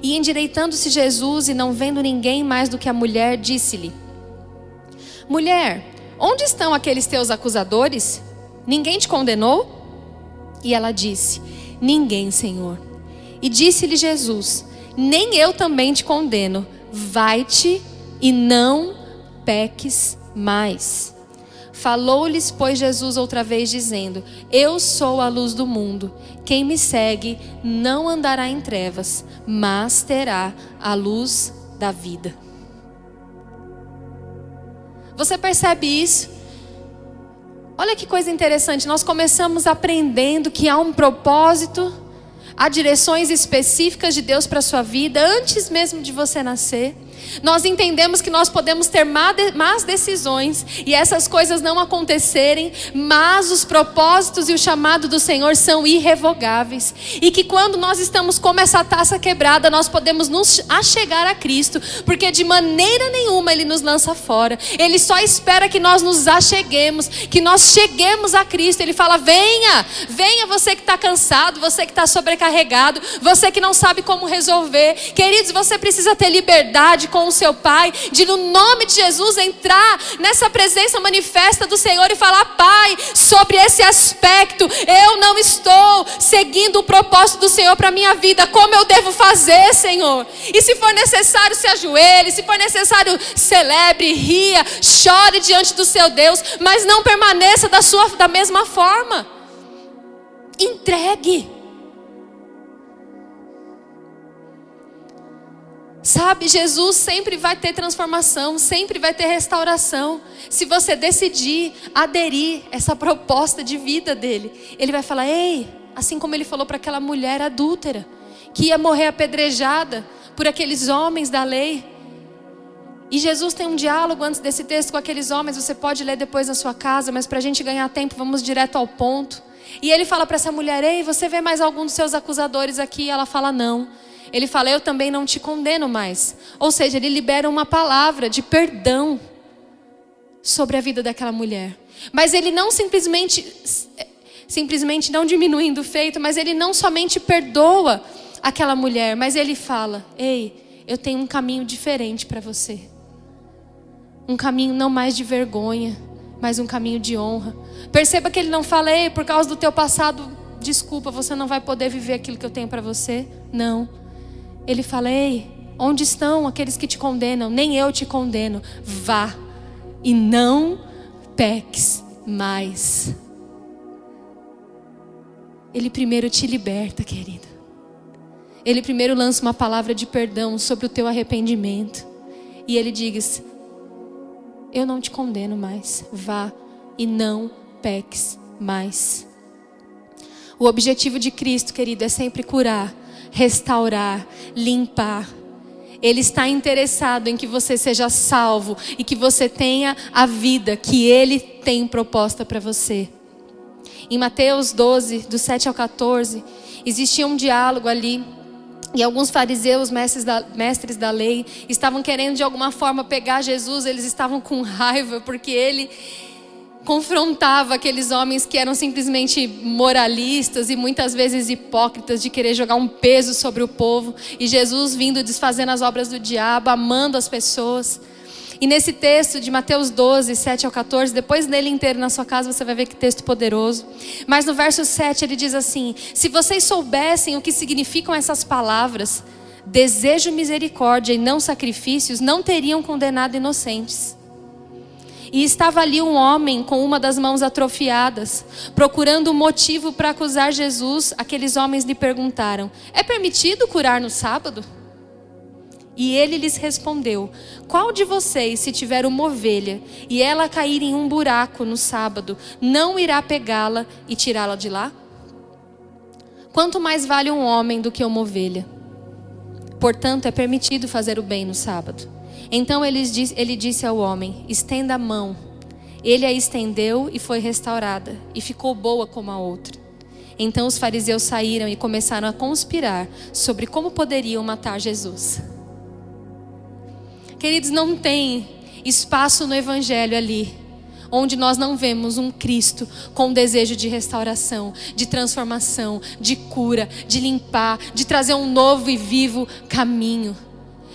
e endireitando-se Jesus e não vendo ninguém mais do que a mulher, disse-lhe: mulher, onde estão aqueles teus acusadores? Ninguém te condenou? E ela disse: ninguém, Senhor. E disse-lhe Jesus: nem eu também te condeno. Vai-te e não peques mais. Falou-lhes, pois, Jesus outra vez, dizendo: eu sou a luz do mundo. Quem me segue não andará em trevas, mas terá a luz da vida. Você percebe isso? Olha que coisa interessante. Nós começamos aprendendo que há um propósito, há direções específicas de Deus para a sua vida, antes mesmo de você nascer. Nós entendemos que nós podemos ter más decisões e essas coisas não acontecerem, mas os propósitos e o chamado do Senhor são irrevogáveis. E que quando nós estamos como essa taça quebrada, nós podemos nos achegar a Cristo, porque de maneira nenhuma Ele nos lança fora. Ele só espera que nós nos acheguemos, que nós cheguemos a Cristo. Ele fala: venha, venha você que está cansado, você que está sobrecarregado, você que não sabe como resolver. Queridos, você precisa ter liberdade com o seu Pai, de no nome de Jesus entrar nessa presença manifesta do Senhor e falar: Pai, sobre esse aspecto eu não estou seguindo o propósito do Senhor para a minha vida. Como eu devo fazer, Senhor? E se for necessário, se ajoelhe, se for necessário, celebre, ria, chore diante do seu Deus, mas não permaneça da mesma forma. Entregue. Sabe, Jesus sempre vai ter transformação, sempre vai ter restauração. Se você decidir aderir a essa proposta de vida dele, ele vai falar: ei, assim como ele falou para aquela mulher adúltera, que ia morrer apedrejada por aqueles homens da lei. E Jesus tem um diálogo antes desse texto com aqueles homens, você pode ler depois na sua casa, mas para a gente ganhar tempo, vamos direto ao ponto. E ele fala para essa mulher: ei, você vê mais algum dos seus acusadores aqui? E ela fala: não. Ele fala: eu também não te condeno mais. Ou seja, ele libera uma palavra de perdão sobre a vida daquela mulher. Mas ele não simplesmente não diminuindo o feito, mas ele não somente perdoa aquela mulher, mas ele fala: ei, eu tenho um caminho diferente para você. Um caminho não mais de vergonha, mas um caminho de honra. Perceba que ele não fala: ei, por causa do teu passado, desculpa, você não vai poder viver aquilo que eu tenho para você. Não. Ele fala: ei, onde estão aqueles que te condenam? Nem eu te condeno. Vá e não peques mais. Ele primeiro te liberta, querida. Ele primeiro lança uma palavra de perdão sobre o teu arrependimento. E ele diz: eu não te condeno mais. Vá e não peques mais. O objetivo de Cristo, querido, é sempre curar, restaurar, limpar. Ele está interessado em que você seja salvo e que você tenha a vida que Ele tem proposta para você. Em Mateus 12, do 7 ao 14, existia um diálogo ali. E alguns fariseus, mestres da lei, estavam querendo de alguma forma pegar Jesus. Eles estavam com raiva porque ele confrontava aqueles homens que eram simplesmente moralistas e muitas vezes hipócritas, de querer jogar um peso sobre o povo. E Jesus vindo desfazendo as obras do diabo, amando as pessoas. E nesse texto de Mateus 12, 7 ao 14, depois dele inteiro na sua casa, você vai ver que texto poderoso. Mas no verso 7 ele diz assim: se vocês soubessem o que significam essas palavras, desejo misericórdia e não sacrifícios, não teriam condenado inocentes. E estava ali um homem com uma das mãos atrofiadas, procurando um motivo para acusar Jesus. Aqueles homens lhe perguntaram: é permitido curar no sábado? E ele lhes respondeu: qual de vocês, se tiver uma ovelha e ela cair em um buraco no sábado, não irá pegá-la e tirá-la de lá? Quanto mais vale um homem do que uma ovelha? Portanto, é permitido fazer o bem no sábado. Então ele disse ao homem: estenda a mão. Ele a estendeu e foi restaurada, e ficou boa como a outra. Então os fariseus saíram e começaram a conspirar sobre como poderiam matar Jesus. Queridos, não tem espaço no Evangelho ali onde nós não vemos um Cristo com desejo de restauração, de transformação, de cura, de limpar, de trazer um novo e vivo caminho.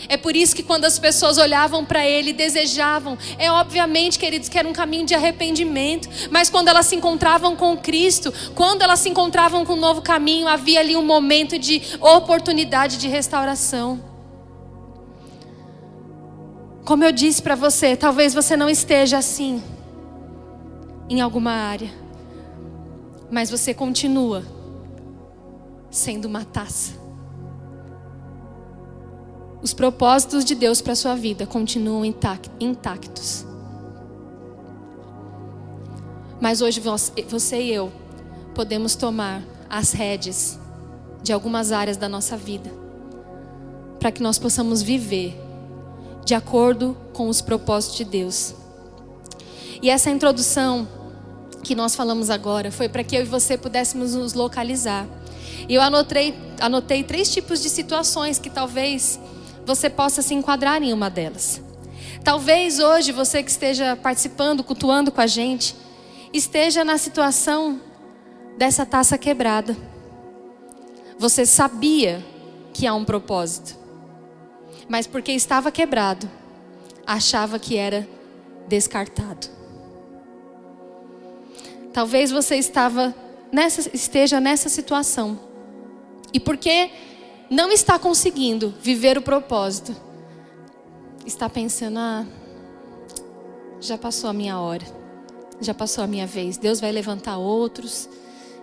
É por isso que quando as pessoas olhavam para Ele, desejavam, obviamente, queridos, que era um caminho de arrependimento. Mas quando elas se encontravam com Cristo, quando elas se encontravam com um novo caminho, havia ali um momento de oportunidade de restauração. Como eu disse para você, talvez você não esteja assim em alguma área, mas você continua sendo uma taça. Os propósitos de Deus para a sua vida continuam intactos. Mas hoje você e eu podemos tomar as rédeas de algumas áreas da nossa vida, para que nós possamos viver de acordo com os propósitos de Deus. E essa introdução que nós falamos agora foi para que eu e você pudéssemos nos localizar. E eu anotei 3 tipos de situações que talvez você possa se enquadrar em uma delas. Talvez hoje você que esteja participando, cultuando com a gente, esteja na situação dessa taça quebrada. Você sabia que há um propósito, mas porque estava quebrado, achava que era descartado. Talvez você esteja nessa situação, e porque não está conseguindo viver o propósito, está pensando: já passou a minha hora, já passou a minha vez, Deus vai levantar outros,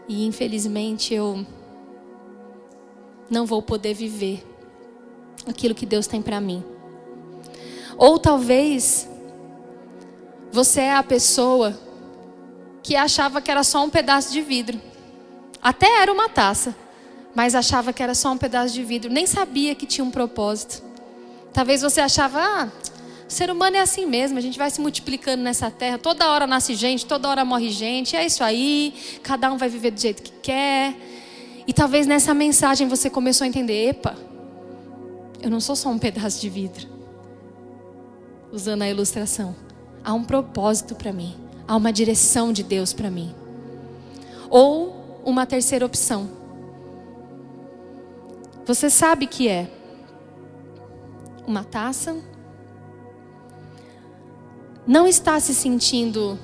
e infelizmente eu não vou poder viver aquilo que Deus tem para mim. Ou talvez você é a pessoa que achava que era só um pedaço de vidro. Até era uma taça, mas achava que era só um pedaço de vidro. Nem sabia que tinha um propósito. Talvez você achava: o ser humano é assim mesmo, a gente vai se multiplicando nessa terra. Toda hora nasce gente, toda hora morre gente. É isso aí, cada um vai viver do jeito que quer. E talvez nessa mensagem você começou a entender: epa, eu não sou só um pedaço de vidro. Usando a ilustração, há um propósito para mim. Há uma direção de Deus para mim. Ou uma terceira opção. Você sabe que é uma taça, não está se sentindo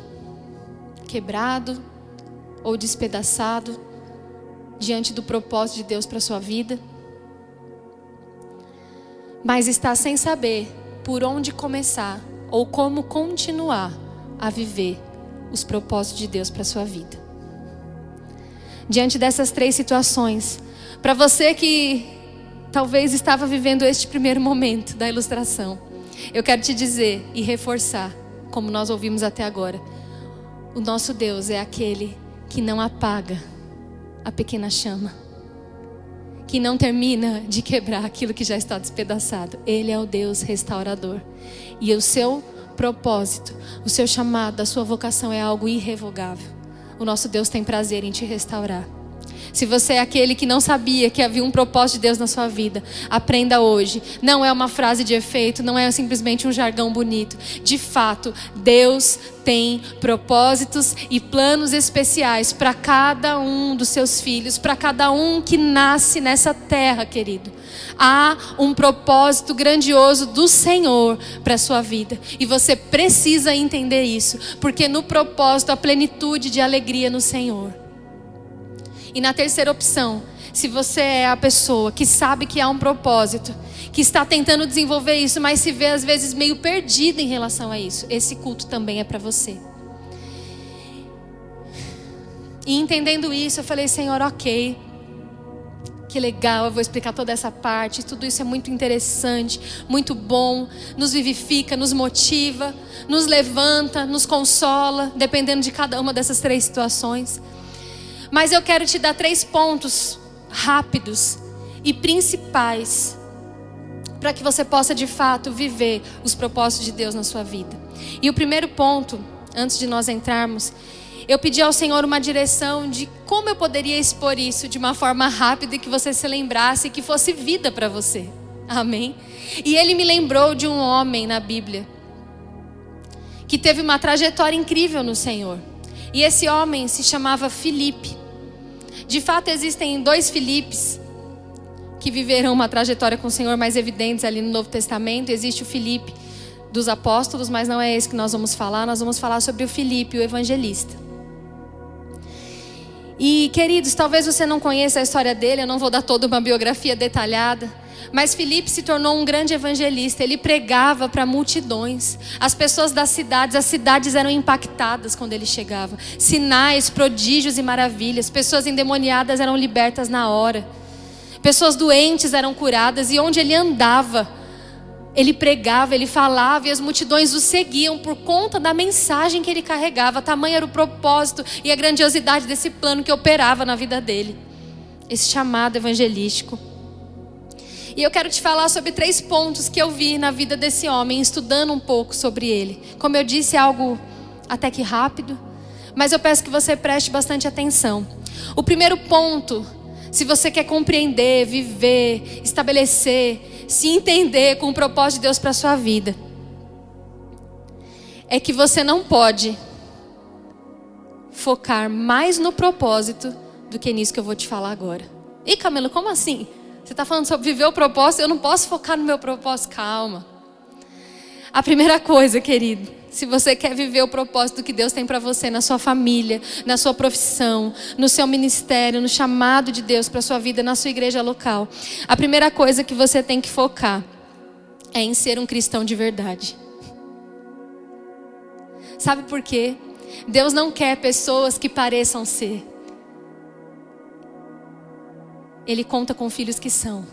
quebrado ou despedaçado diante do propósito de Deus para a sua vida, mas está sem saber por onde começar ou como continuar a viver os propósitos de Deus para a sua vida. Diante dessas 3 situações, para você que talvez estava vivendo este primeiro momento da ilustração, eu quero te dizer e reforçar, como nós ouvimos até agora: o nosso Deus é aquele que não apaga a pequena chama, que não termina de quebrar aquilo que já está despedaçado. Ele é o Deus restaurador. E o seu propósito, o seu chamado, a sua vocação é algo irrevogável. O nosso Deus tem prazer em te restaurar. Se você é aquele que não sabia que havia um propósito de Deus na sua vida, aprenda hoje. Não é uma frase de efeito, não é simplesmente um jargão bonito. De fato, Deus tem propósitos e planos especiais para cada um dos seus filhos, para cada um que nasce nessa terra, querido. Há um propósito grandioso do Senhor para a sua vida. E você precisa entender isso, porque no propósito há plenitude de alegria no Senhor. E na terceira opção, se você é a pessoa que sabe que há um propósito, que está tentando desenvolver isso, mas se vê às vezes meio perdido em relação a isso, esse culto também é para você. E entendendo isso, eu falei: Senhor, ok, que legal, eu vou explicar toda essa parte, tudo isso é muito interessante, muito bom, nos vivifica, nos motiva, nos levanta, nos consola, dependendo de cada uma dessas 3 situações. Mas eu quero te dar 3 pontos rápidos e principais para que você possa de fato viver os propósitos de Deus na sua vida. E o primeiro ponto, antes de nós entrarmos, eu pedi ao Senhor uma direção de como eu poderia expor isso de uma forma rápida e que você se lembrasse e que fosse vida para você. Amém? E Ele me lembrou de um homem na Bíblia que teve uma trajetória incrível no Senhor. E esse homem se chamava Filipe. De fato, existem 2 Filipes que viveram uma trajetória com o Senhor mais evidentes ali no Novo Testamento. Existe o Filipe dos apóstolos, mas não é esse que nós vamos falar. Nós vamos falar sobre o Filipe, o evangelista. E, queridos, talvez você não conheça a história dele. Eu não vou dar toda uma biografia detalhada. Mas Filipe se tornou um grande evangelista. Ele pregava para multidões. As pessoas das cidades, as cidades eram impactadas quando ele chegava. Sinais, prodígios e maravilhas. Pessoas endemoniadas eram libertas na hora. Pessoas doentes eram curadas. E onde ele andava, ele pregava, ele falava. E as multidões o seguiam por conta da mensagem que ele carregava. Tamanho era o propósito e a grandiosidade desse plano que operava na vida dele. Esse chamado evangelístico. E eu quero te falar sobre 3 pontos que eu vi na vida desse homem, estudando um pouco sobre ele. Como eu disse, é algo até que rápido, mas eu peço que você preste bastante atenção. O primeiro ponto, se você quer compreender, viver, estabelecer, se entender com o propósito de Deus para a sua vida, é que você não pode focar mais no propósito do que nisso que eu vou te falar agora. Ih, Camila, como assim? Você está falando sobre viver o propósito, eu não posso focar no meu propósito. Calma. A primeira coisa, querido, se você quer viver o propósito que Deus tem para você na sua família, na sua profissão, no seu ministério, no chamado de Deus para a sua vida, na sua igreja local, a primeira coisa que você tem que focar é em ser um cristão de verdade. Sabe por quê? Deus não quer pessoas que pareçam ser. Ele conta com filhos que são.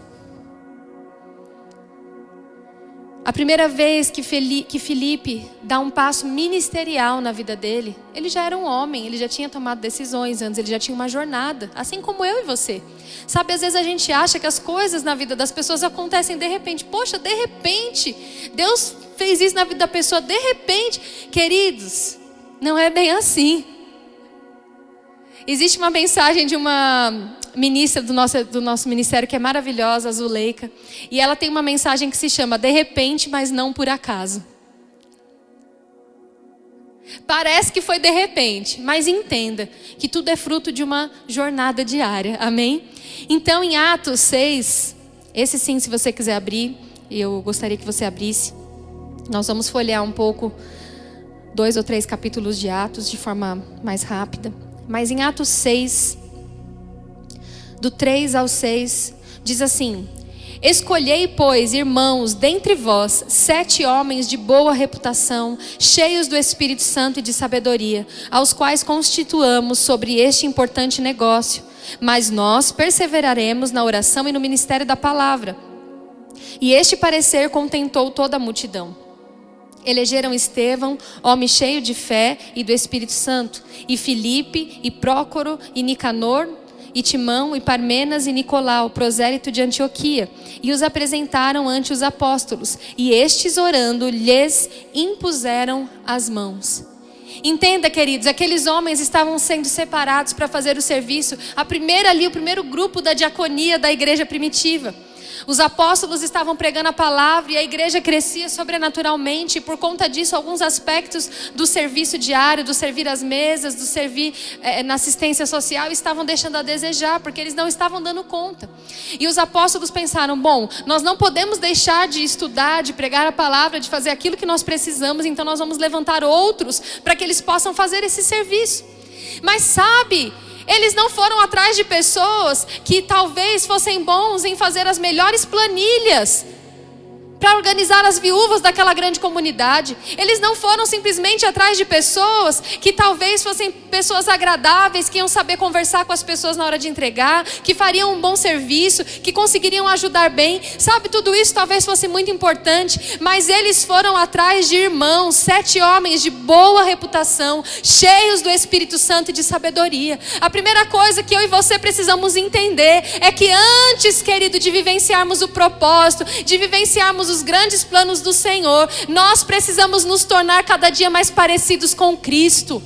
A primeira vez que Filipe dá um passo ministerial na vida dele, ele já era um homem, ele já tinha tomado decisões antes, ele já tinha uma jornada, assim como eu e você. Sabe, às vezes a gente acha que as coisas na vida das pessoas acontecem de repente. Poxa, de repente, Deus fez isso na vida da pessoa, de repente. Queridos, não é bem assim. Existe uma mensagem de uma ministra do nosso ministério que é maravilhosa, a Zuleika. E ela tem uma mensagem que se chama De repente, mas não por acaso. Parece que foi de repente, mas entenda que tudo é fruto de uma jornada diária, amém? Então em Atos 6, esse sim, se você quiser abrir, eu gostaria que você abrisse. Nós vamos folhear um pouco 2 ou 3 capítulos de Atos de forma mais rápida. Mas em Atos 6, do 3 ao 6, diz assim: escolhei, pois, irmãos, dentre vós, 7 homens de boa reputação, cheios do Espírito Santo e de sabedoria, aos quais constituamos sobre este importante negócio. Mas nós perseveraremos na oração e no ministério da palavra. E este parecer contentou toda a multidão. Elegeram Estevão, homem cheio de fé e do Espírito Santo, e Filipe, e Prócoro, e Nicanor, e Timão, e Parmenas, e Nicolau, prosélito de Antioquia, e os apresentaram ante os apóstolos, e estes, orando, lhes impuseram as mãos. Entenda, queridos, aqueles homens estavam sendo separados para fazer o serviço, o primeiro grupo da diaconia da igreja primitiva. Os apóstolos estavam pregando a palavra e a igreja crescia sobrenaturalmente. E por conta disso, alguns aspectos do serviço diário, do servir às mesas, do servir na assistência social, estavam deixando a desejar, porque eles não estavam dando conta. E os apóstolos pensaram, bom, nós não podemos deixar de estudar, de pregar a palavra, de fazer aquilo que nós precisamos, então nós vamos levantar outros para que eles possam fazer esse serviço. Mas sabe, eles não foram atrás de pessoas que talvez fossem bons em fazer as melhores planilhas para organizar as viúvas daquela grande comunidade. Eles não foram simplesmente atrás de pessoas que talvez fossem pessoas agradáveis, que iam saber conversar com as pessoas na hora de entregar, que fariam um bom serviço, que conseguiriam ajudar bem. Sabe, tudo isso talvez fosse muito importante, mas eles foram atrás de irmãos, 7 homens de boa reputação, cheios do Espírito Santo e de sabedoria. A primeira coisa que eu e você precisamos entender é que antes, querido, de vivenciarmos o propósito, de vivenciarmos os grandes planos do Senhor, nós precisamos nos tornar cada dia mais parecidos com Cristo.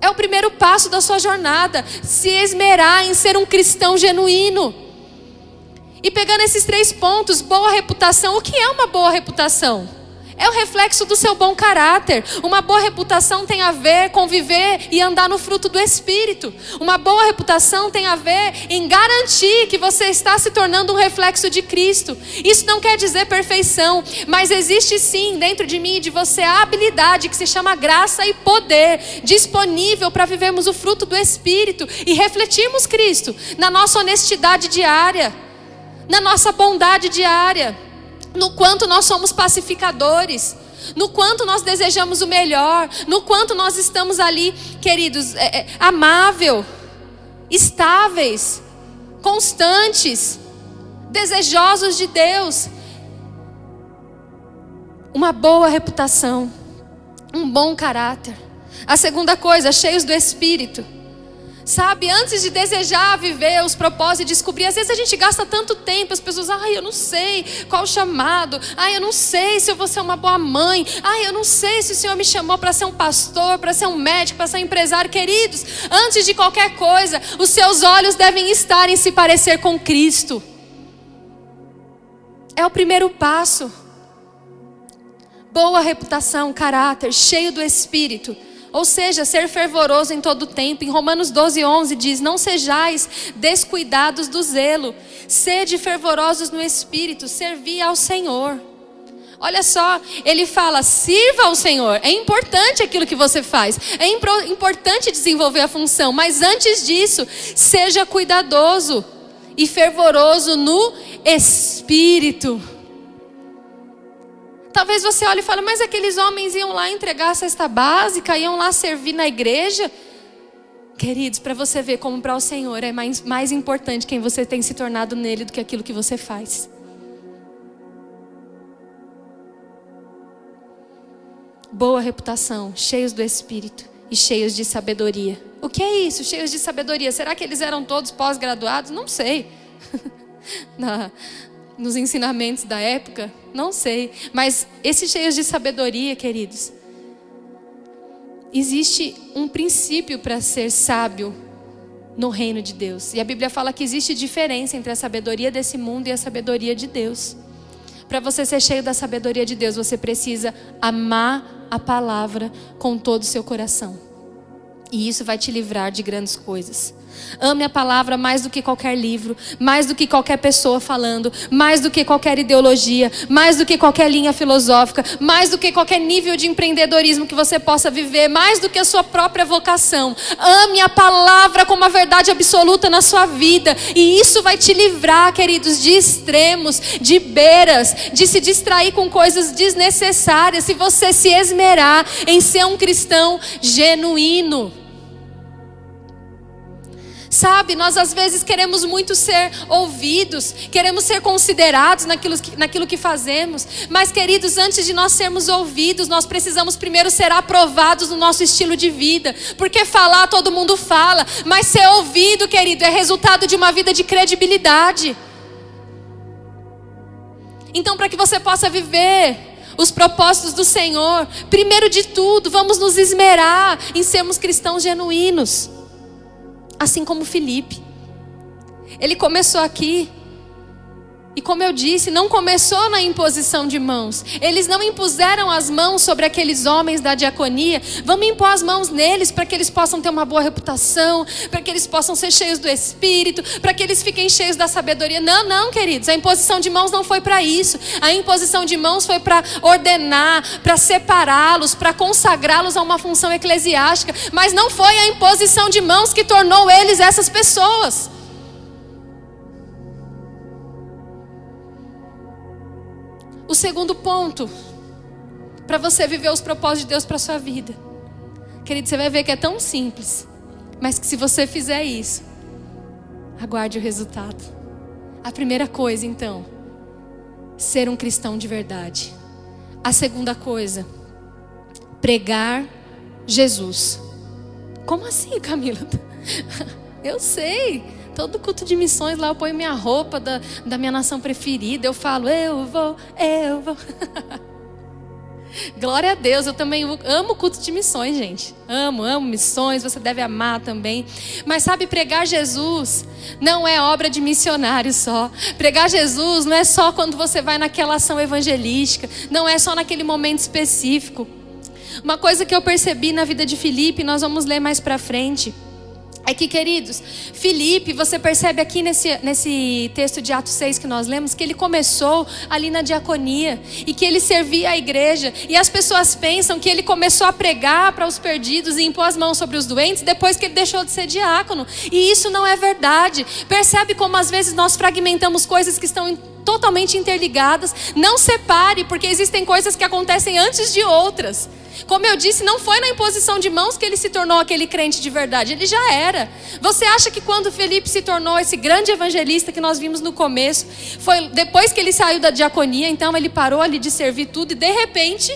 É o primeiro passo da sua jornada, se esmerar em ser um cristão genuíno. E pegando esses 3 pontos, boa reputação, o que é uma boa reputação? É o reflexo do seu bom caráter. Uma boa reputação tem a ver com viver e andar no fruto do Espírito. Uma boa reputação tem a ver em garantir que você está se tornando um reflexo de Cristo. Isso não quer dizer perfeição, mas existe sim dentro de mim e de você a habilidade que se chama graça e poder disponível para vivermos o fruto do Espírito e refletirmos Cristo na nossa honestidade diária, na nossa bondade diária, no quanto nós somos pacificadores, no quanto nós desejamos o melhor, no quanto nós estamos ali, queridos, amável, estáveis, constantes, desejosos de Deus. Uma boa reputação, um bom caráter. A segunda coisa, cheios do Espírito. Sabe, antes de desejar viver os propósitos e descobrir, às vezes a gente gasta tanto tempo, as pessoas, eu não sei qual o chamado, eu não sei se eu vou ser uma boa mãe, eu não sei se o Senhor me chamou para ser um pastor, para ser um médico, para ser um empresário. Queridos, antes de qualquer coisa, os seus olhos devem estar em se parecer com Cristo. É o primeiro passo. Boa reputação, caráter, cheio do Espírito. Ou seja, ser fervoroso em todo o tempo. Em Romanos 12:11 diz: não sejais descuidados do zelo, sede fervorosos no Espírito, servi ao Senhor. Olha só, ele fala, sirva ao Senhor. É importante aquilo que você faz, é importante desenvolver a função, mas antes disso, seja cuidadoso e fervoroso no Espírito. Talvez você olhe e fale, mas aqueles homens iam lá entregar a cesta básica, iam lá servir na igreja. Queridos, para você ver como para o Senhor é mais importante quem você tem se tornado nele do que aquilo que você faz. Boa reputação, cheios do Espírito e cheios de sabedoria. O que é isso, cheios de sabedoria? Será que eles eram todos pós-graduados? Não sei. Nos ensinamentos da época, não sei. Mas esses cheios de sabedoria, queridos, existe um princípio para ser sábio no reino de Deus. E a Bíblia fala que existe diferença entre a sabedoria desse mundo e a sabedoria de Deus. Para você ser cheio da sabedoria de Deus, você precisa amar a palavra com todo o seu coração. E isso vai te livrar de grandes coisas. Ame a palavra mais do que qualquer livro, mais do que qualquer pessoa falando, mais do que qualquer ideologia, mais do que qualquer linha filosófica, mais do que qualquer nível de empreendedorismo que você possa viver, mais do que a sua própria vocação. Ame a palavra como a verdade absoluta na sua vida. E isso vai te livrar, queridos, de extremos, de beiras, de se distrair com coisas desnecessárias, se você se esmerar em ser um cristão genuíno. Sabe, nós às vezes queremos muito ser ouvidos, queremos ser considerados naquilo que fazemos. Mas, queridos, antes de nós sermos ouvidos, nós precisamos primeiro ser aprovados no nosso estilo de vida. Porque falar todo mundo fala, mas ser ouvido, querido, é resultado de uma vida de credibilidade. Então, para que você possa viver os propósitos do Senhor, primeiro de tudo, vamos nos esmerar em sermos cristãos genuínos. Assim como Filipe. Ele começou aqui. E como eu disse, não começou na imposição de mãos. Eles não impuseram as mãos sobre aqueles homens da diaconia. Vamos impor as mãos neles para que eles possam ter uma boa reputação, para que eles possam ser cheios do Espírito, para que eles fiquem cheios da sabedoria. Não, não, queridos. A imposição de mãos não foi para isso. A imposição de mãos foi para ordenar, para separá-los, para consagrá-los a uma função eclesiástica. Mas não foi a imposição de mãos que tornou eles essas pessoas. O segundo ponto, para você viver os propósitos de Deus para a sua vida. Querido, você vai ver que é tão simples, mas que se você fizer isso, aguarde o resultado. A primeira coisa, então, ser um cristão de verdade. A segunda coisa, pregar Jesus. Como assim, Camila? Eu sei. Todo culto de missões lá eu ponho minha roupa da minha nação preferida. Eu falo, eu vou. Glória a Deus, eu também amo culto de missões, gente. Amo missões, você deve amar também. Mas sabe, pregar Jesus não é obra de missionário só. Pregar Jesus não é só quando você vai naquela ação evangelística. Não é só naquele momento específico. Uma coisa que eu percebi na vida de Filipe, nós vamos ler mais pra frente, é que, queridos, Filipe, você percebe aqui nesse texto de Atos 6 que nós lemos, que ele começou ali na diaconia e que ele servia a igreja. E as pessoas pensam que ele começou a pregar para os perdidos e impor as mãos sobre os doentes depois que ele deixou de ser diácono. E isso não é verdade. Percebe como às vezes nós fragmentamos coisas que estão totalmente interligadas. Não separe, porque existem coisas que acontecem antes de outras. Como eu disse, não foi na imposição de mãos que ele se tornou aquele crente de verdade. Ele já era. Você acha que quando Filipe se tornou esse grande evangelista que nós vimos no começo, foi depois que ele saiu da diaconia, então ele parou ali de servir tudo e de repente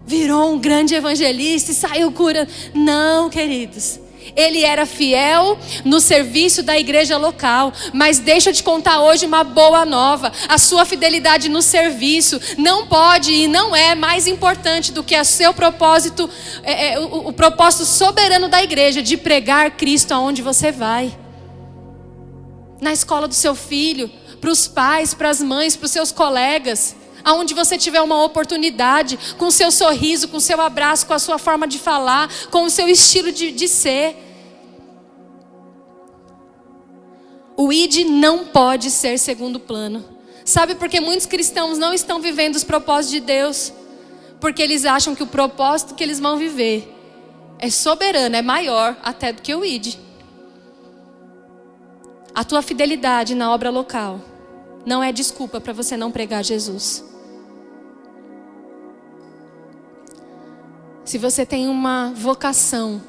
virou um grande evangelista e saiu curando? Não, queridos. Ele era fiel no serviço da igreja local. Mas deixa eu te contar hoje uma boa nova. A sua fidelidade no serviço não pode e não é mais importante do que o seu propósito, o propósito soberano da igreja de pregar Cristo aonde você vai. Na escola do seu filho, para os pais, para as mães, para os seus colegas. Aonde você tiver uma oportunidade, com o seu sorriso, com o seu abraço, com a sua forma de falar, com o seu estilo de ser. O ID não pode ser segundo plano. Sabe por que muitos cristãos não estão vivendo os propósitos de Deus? Porque eles acham que o propósito que eles vão viver é soberano, é maior até do que o ID. A tua fidelidade na obra local não é desculpa para você não pregar Jesus. Se você tem uma vocação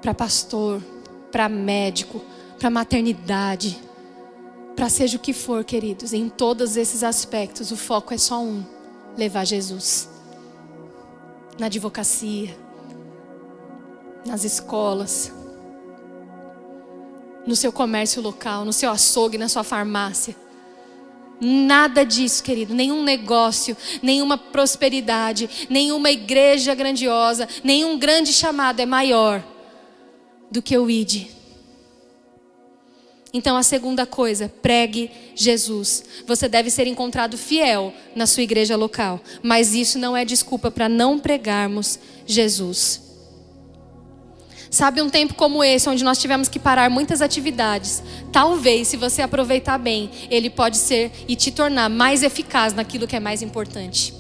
para pastor, para médico, para maternidade, para seja o que for, queridos, em todos esses aspectos, o foco é só um: levar Jesus. Na advocacia, nas escolas, no seu comércio local, no seu açougue, na sua farmácia. Nada disso, querido, nenhum negócio, nenhuma prosperidade, nenhuma igreja grandiosa, nenhum grande chamado é maior do que o ID. Então a segunda coisa, pregue Jesus. Você deve ser encontrado fiel na sua igreja local, mas isso não é desculpa para não pregarmos Jesus. Sabe, um tempo como esse, onde nós tivemos que parar muitas atividades, talvez, se você aproveitar bem, ele pode ser e te tornar mais eficaz naquilo que é mais importante.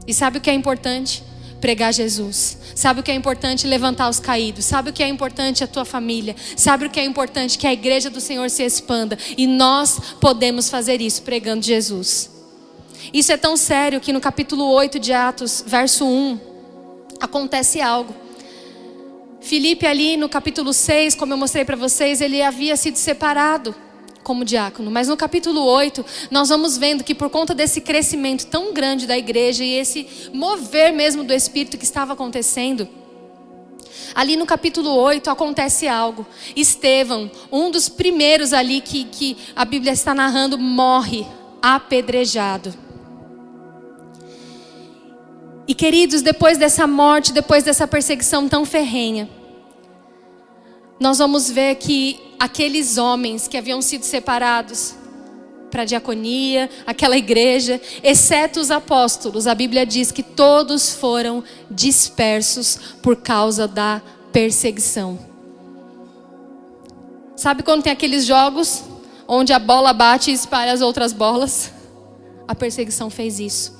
E sabe o que é importante? Pregar Jesus. Sabe o que é importante? Levantar os caídos. Sabe o que é importante? A tua família. Sabe o que é importante? Que a igreja do Senhor se expanda. E nós podemos fazer isso pregando Jesus. Isso é tão sério que no capítulo 8 de Atos, verso 1, acontece algo. Filipe ali no capítulo 6, como eu mostrei para vocês, ele havia sido separado como diácono. Mas no capítulo 8, nós vamos vendo que por conta desse crescimento tão grande da igreja e esse mover mesmo do Espírito que estava acontecendo, ali no capítulo 8 acontece algo. Estevão, um dos primeiros ali que a Bíblia está narrando, morre apedrejado. E queridos, depois dessa morte, depois dessa perseguição tão ferrenha, nós vamos ver que aqueles homens que haviam sido separados para a diaconia, aquela igreja, exceto os apóstolos, a Bíblia diz que todos foram dispersos por causa da perseguição. Sabe quando tem aqueles jogos onde a bola bate e espalha as outras bolas? A perseguição fez isso.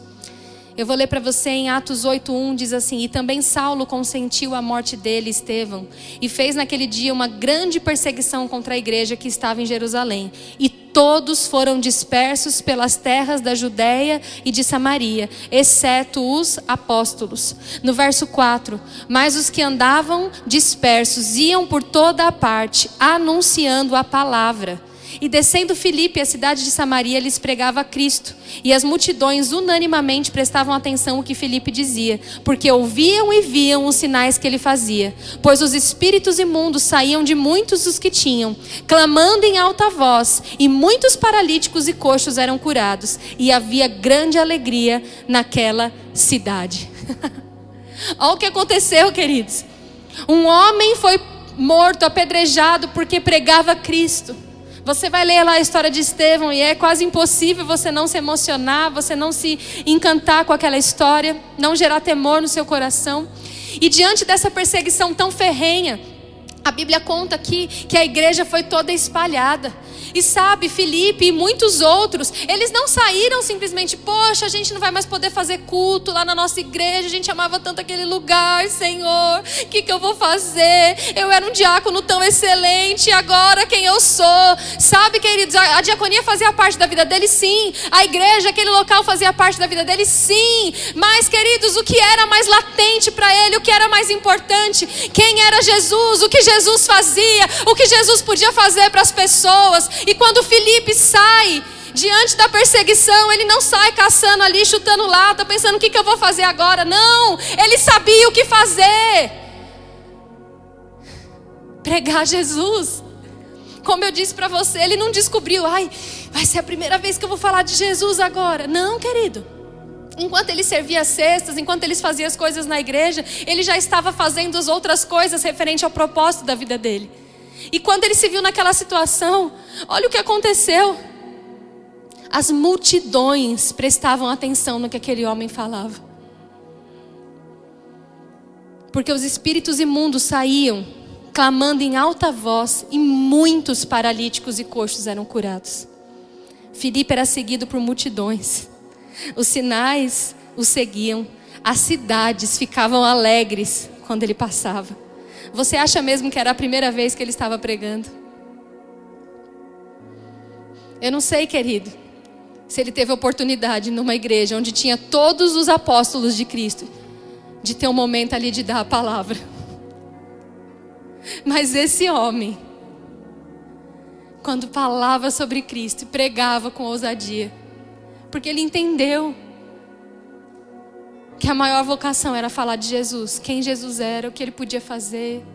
Eu vou ler para você em Atos 8:1, diz assim: e também Saulo consentiu a morte dele, Estevão, e fez naquele dia uma grande perseguição contra a igreja que estava em Jerusalém. E todos foram dispersos pelas terras da Judéia e de Samaria, exceto os apóstolos. No verso 4, mas os que andavam dispersos iam por toda a parte, anunciando a palavra. E descendo Filipe, a cidade de Samaria, lhes pregava a Cristo. E as multidões unanimamente prestavam atenção ao que Filipe dizia, porque ouviam e viam os sinais que ele fazia. Pois os espíritos imundos saíam de muitos dos que tinham, clamando em alta voz, e muitos paralíticos e coxos eram curados. E havia grande alegria naquela cidade. Olha o que aconteceu, queridos. Um homem foi morto, apedrejado, porque pregava Cristo. Você vai ler lá a história de Estevão e é quase impossível você não se emocionar, você não se encantar com aquela história, não gerar temor no seu coração. E diante dessa perseguição tão ferrenha, a Bíblia conta aqui que a igreja foi toda espalhada. E sabe, Filipe e muitos outros, eles não saíram simplesmente: poxa, a gente não vai mais poder fazer culto lá na nossa igreja, a gente amava tanto aquele lugar, Senhor, o que eu vou fazer? Eu era um diácono tão excelente, agora quem eu sou? Sabe, queridos, a diaconia fazia parte da vida deles, sim. A igreja, aquele local, fazia parte da vida deles, sim. Mas, queridos, o que era mais latente para ele, o que era mais importante? Quem era Jesus? O que Jesus fazia? O que Jesus podia fazer para as pessoas? E quando Filipe sai diante da perseguição, ele não sai caçando ali, chutando lata, pensando: o que eu vou fazer agora? Não, ele sabia o que fazer. pregar Jesus. Como eu disse para você, ele não descobriu, vai ser a primeira vez que eu vou falar de Jesus agora. Não, querido. Enquanto ele servia as cestas, enquanto eles faziam as coisas na igreja, ele já estava fazendo as outras coisas referente ao propósito da vida dele. E quando ele se viu naquela situação, olha o que aconteceu. As multidões prestavam atenção no que aquele homem falava. Porque os espíritos imundos saíam clamando em alta voz e muitos paralíticos e coxos eram curados. Filipe era seguido por multidões. Os sinais o seguiam. As cidades ficavam alegres quando ele passava. Você acha mesmo que era a primeira vez que ele estava pregando? Eu não sei, querido, se ele teve oportunidade numa igreja onde tinha todos os apóstolos de Cristo, de ter um momento ali de dar a palavra. Mas esse homem, quando falava sobre Cristo, pregava com ousadia, porque ele entendeu que a maior vocação era falar de Jesus, quem Jesus era, o que ele podia fazer.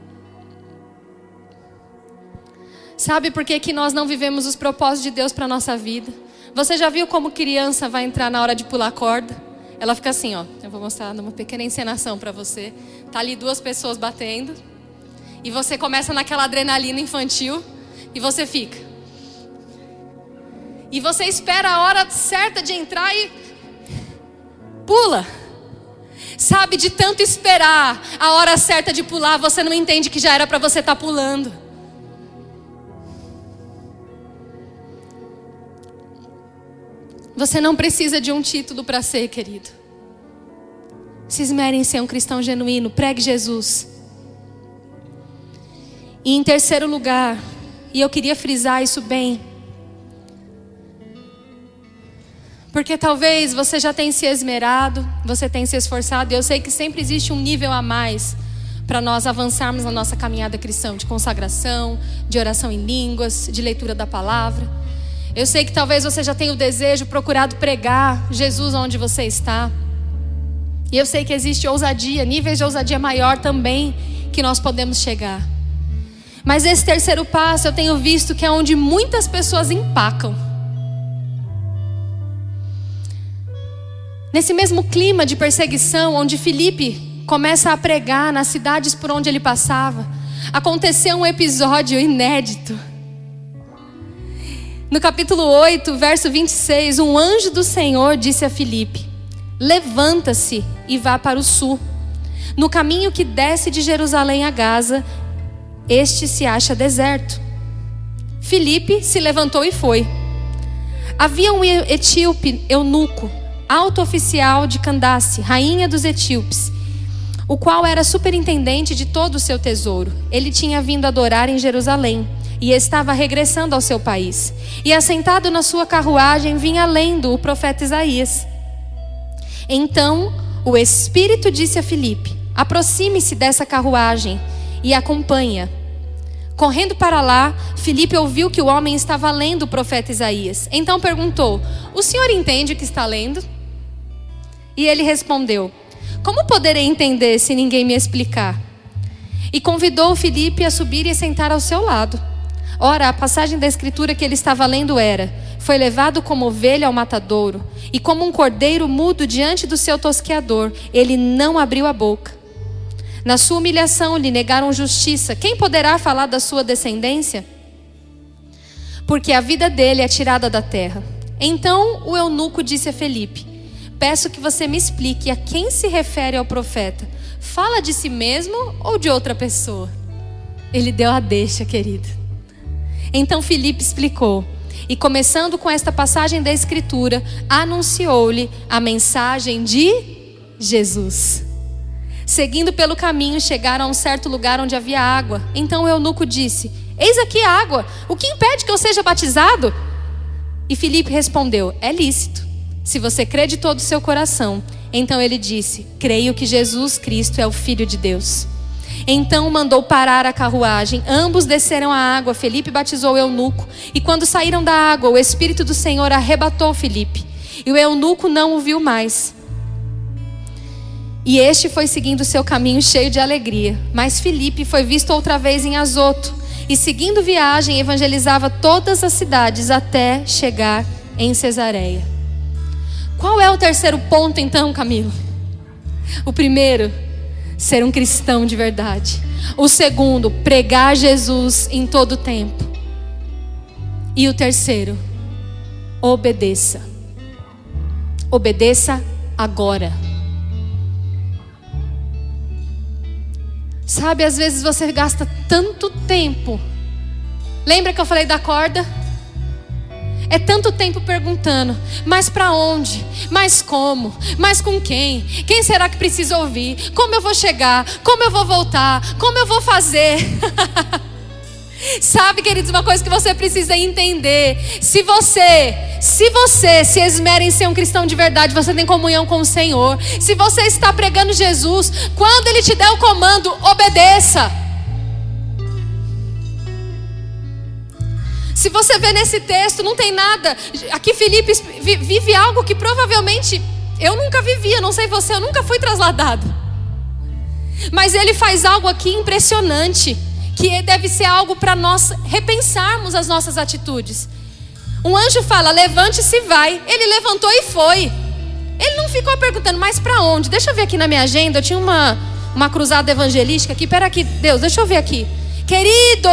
Sabe por que nós não vivemos os propósitos de Deus para a nossa vida? Você já viu como criança vai entrar na hora de pular corda? Ela fica assim, ó. Eu vou mostrar uma pequena encenação para você. Tá ali 2 pessoas batendo. E você começa naquela adrenalina infantil. E você fica. E você espera a hora certa de entrar e pula. Sabe, de tanto esperar a hora certa de pular, você não entende que já era para você estar pulando. Você não precisa de um título para ser, querido. Se esmere em ser um cristão genuíno, pregue Jesus. E em terceiro lugar, e eu queria frisar isso bem, porque talvez você já tenha se esmerado, você tenha se esforçado, e eu sei que sempre existe um nível a mais para nós avançarmos na nossa caminhada cristã, de consagração, de oração em línguas, de leitura da palavra. Eu sei que talvez você já tenha o desejo, procurado pregar Jesus onde você está. E eu sei que existe ousadia, níveis de ousadia maior também que nós podemos chegar. Mas esse terceiro passo eu tenho visto que é onde muitas pessoas empacam. Nesse mesmo clima de perseguição, onde Filipe começa a pregar nas cidades por onde ele passava, aconteceu um episódio inédito. No capítulo 8, verso 26, um anjo do Senhor disse a Filipe: levanta-se e vá para o sul. No caminho que desce de Jerusalém a Gaza, este se acha deserto. Filipe se levantou e foi. Havia um etíope eunuco, alto oficial de Candace, rainha dos etíopes, o qual era superintendente de todo o seu tesouro. Ele tinha vindo adorar em Jerusalém e estava regressando ao seu país. E assentado na sua carruagem vinha lendo o profeta Isaías. Então o Espírito disse a Filipe: aproxime-se dessa carruagem e acompanha. Correndo para lá, Filipe ouviu que o homem estava lendo o profeta Isaías. Então perguntou: o senhor entende o que está lendo? E ele respondeu: como poderei entender se ninguém me explicar? E convidou Filipe a subir e sentar ao seu lado. Ora, a passagem da escritura que ele estava lendo era: foi levado como ovelha ao matadouro, e como um cordeiro mudo diante do seu tosqueador, ele não abriu a boca. Na sua humilhação lhe negaram justiça. Quem poderá falar da sua descendência? Porque a vida dele é tirada da terra. Então o eunuco disse a Filipe: peço que você me explique a quem se refere ao profeta. Fala de si mesmo ou de outra pessoa? Ele deu a deixa, querido. Então Filipe explicou. E começando com esta passagem da escritura, anunciou-lhe a mensagem de Jesus. Seguindo pelo caminho, chegaram a um certo lugar onde havia água. Então o eunuco disse: eis aqui a água, o que impede que eu seja batizado? E Filipe respondeu: é lícito, se você crê de todo o seu coração. Então ele disse: creio que Jesus Cristo é o Filho de Deus. Então mandou parar a carruagem. Ambos desceram a água. Filipe batizou o eunuco. E quando saíram da água, o Espírito do Senhor arrebatou Filipe. E o eunuco não o viu mais. E este foi seguindo o seu caminho cheio de alegria. Mas Filipe foi visto outra vez em Azoto, e seguindo viagem evangelizava todas as cidades até chegar em Cesareia. Qual é o terceiro ponto então, Camilo? O primeiro, ser um cristão de verdade. O segundo, pregar Jesus em todo o tempo. E o terceiro, obedeça. Obedeça agora. Sabe, às vezes você gasta tanto tempo. Lembra que eu falei da corda? É tanto tempo perguntando, mas para onde? Mas como? Mas com quem? Quem será que precisa ouvir? Como eu vou chegar? Como eu vou voltar? Como eu vou fazer? Sabe, queridos, uma coisa que você precisa entender: se você se esmera em ser um cristão de verdade, você tem comunhão com o Senhor. Se você está pregando Jesus, quando Ele te der o comando, obedeça. Se você vê nesse texto, não tem nada. Aqui Filipe vive algo que provavelmente eu nunca vivia, não sei você, eu nunca fui trasladado. Mas ele faz algo aqui impressionante, que deve ser algo para nós repensarmos as nossas atitudes. Um anjo fala, levante-se e vai. Ele levantou e foi. Ele não ficou perguntando, mas para onde? Deixa eu ver aqui na minha agenda, eu tinha uma cruzada evangelística aqui. Pera aqui, Deus, deixa eu ver aqui. Querido,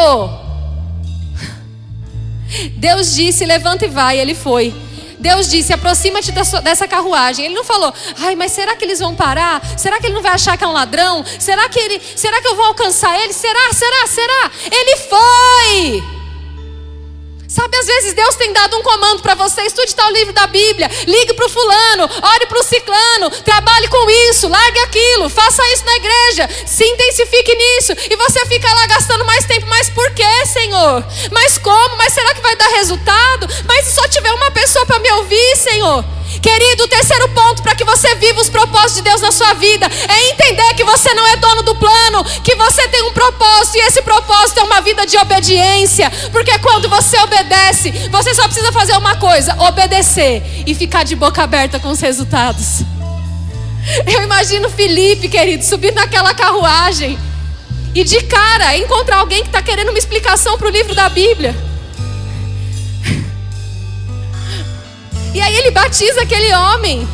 Deus disse, levanta e vai. Ele foi. Deus disse, aproxima-te dessa carruagem. Ele não falou, ai, mas será que eles vão parar? Será que ele não vai achar que é um ladrão? Será que eu vou alcançar ele? Será? Ele foi. Sabe, às vezes Deus tem dado um comando para você: estude tal livro da Bíblia, ligue para o fulano, ore para o ciclano, trabalhe com isso, largue aquilo, faça isso na igreja, se intensifique nisso. E você fica lá gastando mais tempo. Mas por quê, Senhor? Mas como? Mas será que vai dar resultado? Mas se só tiver uma pessoa para me ouvir, Senhor? Querido, o terceiro ponto para que você viva os propósitos de Deus na sua vida é entender que você não é dono do plano, que você tem um propósito, e esse propósito é uma vida de obediência. Porque quando você obedece, você só precisa fazer uma coisa: obedecer e ficar de boca aberta com os resultados. Eu imagino Filipe, querido, subir naquela carruagem e de cara encontrar alguém que está querendo uma explicação para o livro da Bíblia. E aí ele batiza aquele homem.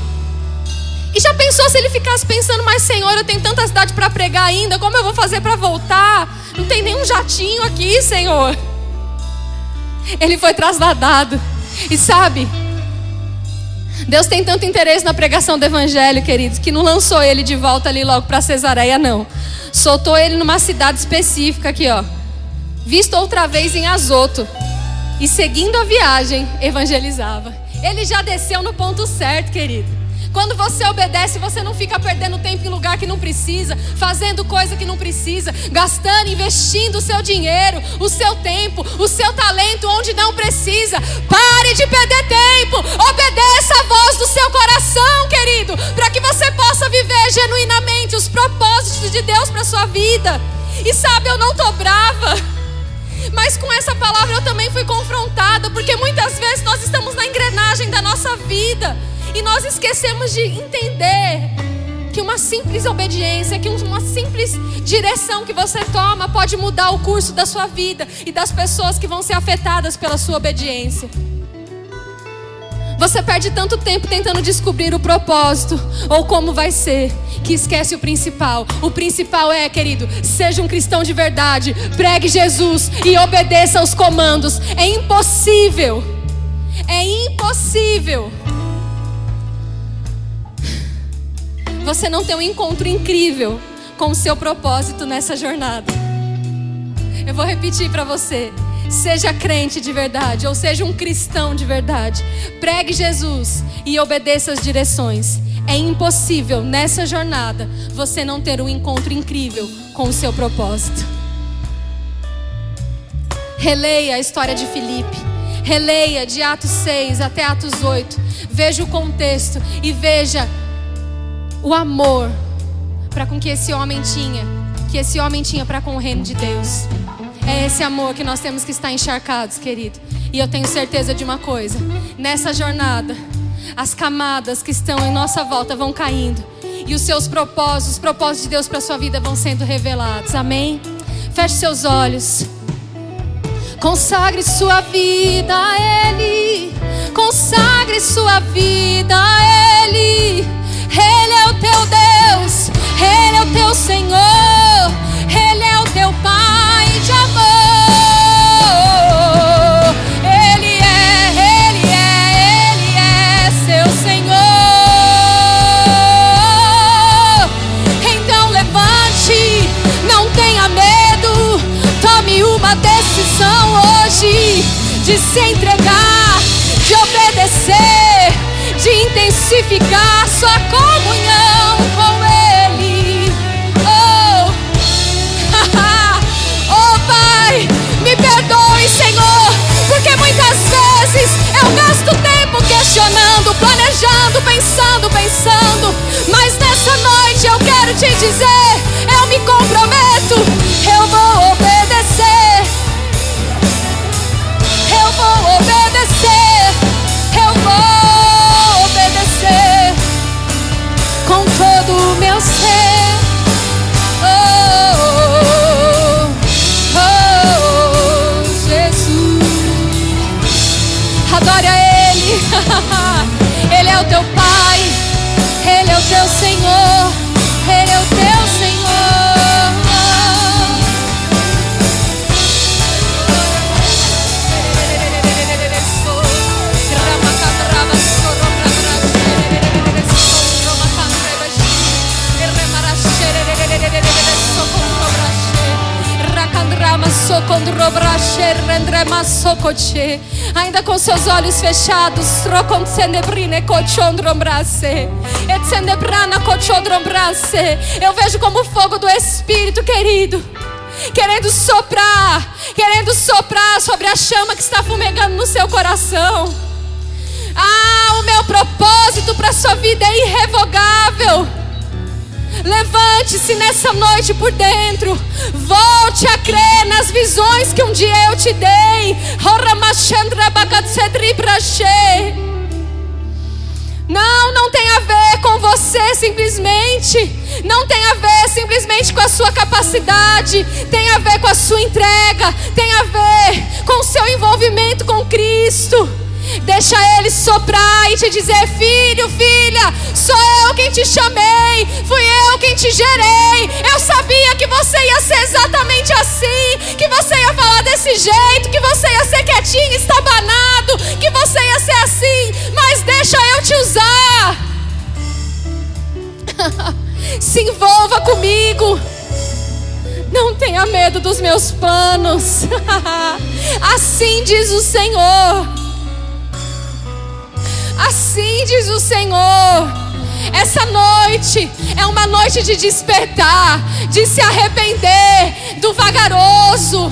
E já pensou se ele ficasse pensando, mas Senhor, eu tenho tanta cidade para pregar ainda, como eu vou fazer para voltar? Não tem nenhum jatinho aqui, Senhor. Ele foi trasladado. E sabe, Deus tem tanto interesse na pregação do evangelho, queridos, que não lançou ele de volta ali logo para Cesareia, não. Soltou ele numa cidade específica aqui, ó, visto outra vez em Azoto, e seguindo a viagem, evangelizava. Ele já desceu no ponto certo, querido. Quando você obedece, você não fica perdendo tempo em lugar que não precisa, fazendo coisa que não precisa, gastando, investindo o seu dinheiro, o seu tempo, o seu talento onde não precisa. Pare de perder tempo. Obedeça a voz do seu coração, querido, para que você possa viver genuinamente os propósitos de Deus para a sua vida. E sabe, eu não estou brava, mas com essa palavra eu também fui confrontada, porque muitas vezes nós estamos na engrenagem da nossa vida e nós esquecemos de entender que uma simples obediência, que uma simples direção que você toma pode mudar o curso da sua vida e das pessoas que vão ser afetadas pela sua obediência. Você perde tanto tempo tentando descobrir o propósito ou como vai ser, que esquece o principal. O principal é, querido, seja um cristão de verdade, pregue Jesus e obedeça aos comandos. É impossível você não ter um encontro incrível com o seu propósito nessa jornada. Eu vou repetir para você: seja crente de verdade, ou seja um cristão de verdade, pregue Jesus e obedeça as direções. É impossível nessa jornada você não ter um encontro incrível com o seu propósito. Releia a história de Filipe, releia de Atos 6 até Atos 8, veja o contexto e veja o amor para com que esse homem tinha para com o reino de Deus. É esse amor que nós temos que estar encharcados, querido. E eu tenho certeza de uma coisa: nessa jornada, as camadas que estão em nossa volta vão caindo. E os seus propósitos, os propósitos de Deus para a sua vida vão sendo revelados. Amém? Feche seus olhos. Consagre sua vida a Ele. Consagre sua vida a Ele. Ele é o teu Deus. Ele é o teu Senhor. Ele é o teu Pai de amor. Ele é seu Senhor. Então levante, não tenha medo. Tome uma decisão hoje de se entregar, de obedecer, de intensificar sua comunhão com Ele. Oh, oh Pai, me perdoe, Senhor, porque muitas vezes eu gasto tempo questionando, planejando, pensando, mas nessa noite eu quero te dizer, eu me comprometo, eu vou obedecer, eu vou obedecer, eu vou obedecer com todo o meu ser. Oh, oh, oh, Jesus, adore a Ele. Ele é o teu Pai, Ele é o teu Senhor, Ele é o teu Senhor. Ainda com seus olhos fechados, eu vejo como o fogo do Espírito, querido, querendo soprar sobre a chama que está fumegando no seu coração. Ah, o meu propósito para a sua vida é irrevogável. Levante-se nessa noite por dentro. Volte a crer nas visões que um dia eu te dei. Não tem a ver com você simplesmente. Não tem a ver simplesmente com a sua capacidade. Tem a ver com a sua entrega. Tem a ver com o seu envolvimento com Cristo. Deixa Ele soprar e te dizer: filho, filha, sou eu quem te chamei, fui eu quem te gerei. Eu sabia que você ia ser exatamente assim, que você ia falar desse jeito, que você ia ser quietinho, estabanado, que você ia ser assim, mas deixa eu te usar. Se envolva comigo. Não tenha medo dos meus planos. Assim diz o Senhor. Assim diz o Senhor. Essa noite é uma noite de despertar, de se arrepender do vagaroso.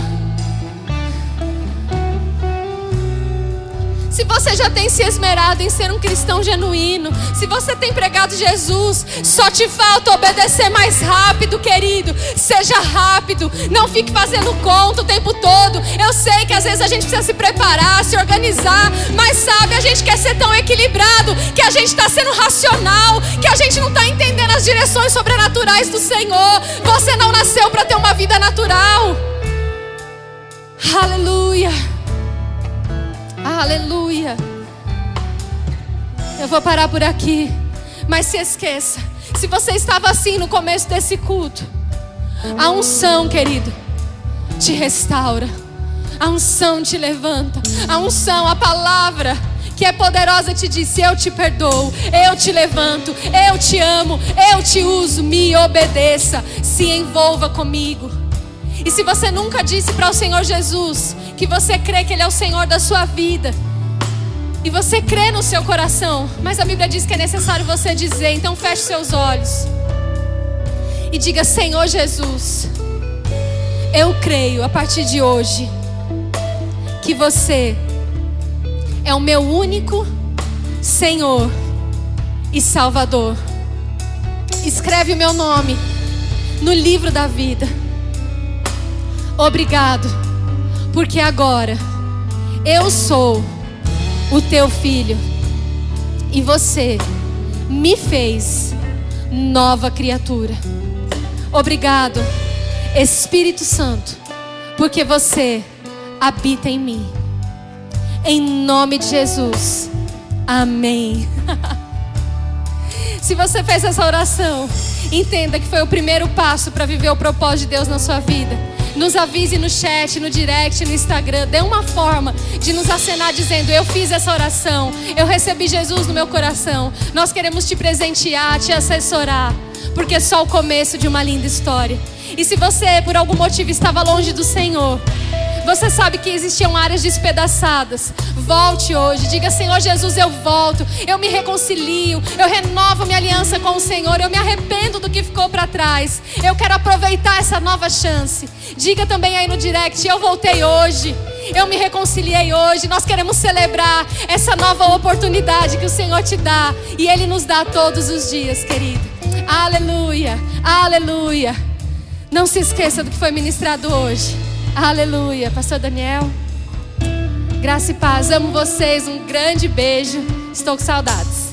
Se você já tem se esmerado em ser um cristão genuíno, se você tem pregado Jesus, só te falta obedecer mais rápido, querido. Seja rápido, não fique fazendo conta o tempo todo. Eu sei que às vezes a gente precisa se preparar, se organizar, mas sabe, a gente quer ser tão equilibrado que a gente está sendo racional, que a gente não está entendendo as direções sobrenaturais do Senhor. Você não nasceu para ter uma vida natural. Aleluia. Aleluia. Eu vou parar por aqui, mas se esqueça, se você estava assim no começo desse culto, a unção, querido, te restaura, a unção te levanta, a unção, a palavra que é poderosa te disse: eu te perdoo, eu te levanto, eu te amo, eu te uso, me obedeça, se envolva comigo. E se você nunca disse para o Senhor Jesus que você crê que Ele é o Senhor da sua vida, e você crê no seu coração, mas a Bíblia diz que é necessário você dizer, então feche seus olhos e diga: Senhor Jesus, eu creio a partir de hoje que você é o meu único Senhor e Salvador. Escreve o meu nome no livro da vida. Obrigado, porque agora eu sou o teu filho e você me fez nova criatura. Obrigado, Espírito Santo, porque você habita em mim. Em nome de Jesus. Amém. Se você fez essa oração, entenda que foi o primeiro passo para viver o propósito de Deus na sua vida. Nos avise no chat, no direct, no Instagram. Dê uma forma de nos acenar dizendo: eu fiz essa oração, eu recebi Jesus no meu coração. Nós queremos te presentear, te assessorar, porque é só o começo de uma linda história. E se você por algum motivo estava longe do Senhor, você sabe que existiam áreas despedaçadas. Volte hoje, diga: Senhor Jesus, eu volto, eu me reconcilio, eu renovo minha aliança com o Senhor, eu me arrependo do que ficou para trás, eu quero aproveitar essa nova chance. Diga também aí no direct: eu voltei hoje, eu me reconciliei hoje. Nós queremos celebrar essa nova oportunidade que o Senhor te dá, e Ele nos dá todos os dias, querido. Aleluia, aleluia. Não se esqueça do que foi ministrado hoje. Aleluia. Pastor Daniel, graça e paz, amo vocês, um grande beijo, estou com saudades.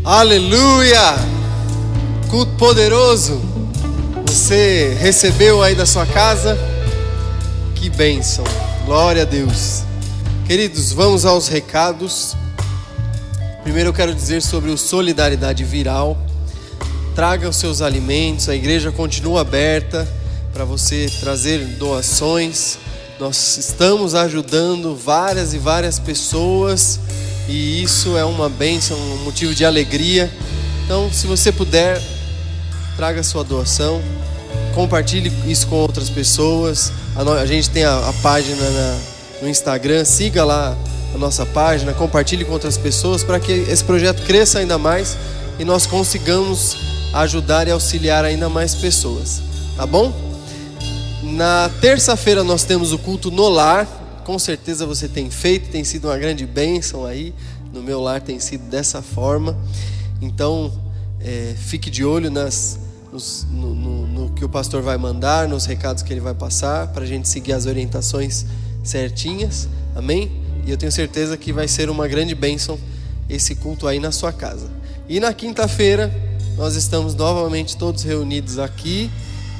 Aleluia! Culto poderoso. Você recebeu aí da sua casa? Que bênção, glória a Deus. Queridos, vamos aos recados. Primeiro eu quero dizer sobre o Solidariedade Viral. Traga os seus alimentos, a igreja continua aberta para você trazer doações. Nós estamos ajudando várias e várias pessoas, e isso é uma bênção, um motivo de alegria. Então, se você puder, traga a sua doação, compartilhe isso com outras pessoas. A gente tem a página no Instagram, siga lá a nossa página, compartilhe com outras pessoas para que esse projeto cresça ainda mais e nós consigamos ajudar e auxiliar ainda mais pessoas, tá bom? Na terça-feira nós temos o culto no lar. Com certeza você tem feito, tem sido uma grande bênção aí. No meu lar tem sido dessa forma. Então fique de olho no que o pastor vai mandar, nos recados que ele vai passar, para a gente seguir as orientações certinhas, amém? E eu tenho certeza que vai ser uma grande bênção esse culto aí na sua casa. E na quinta-feira nós estamos novamente todos reunidos aqui.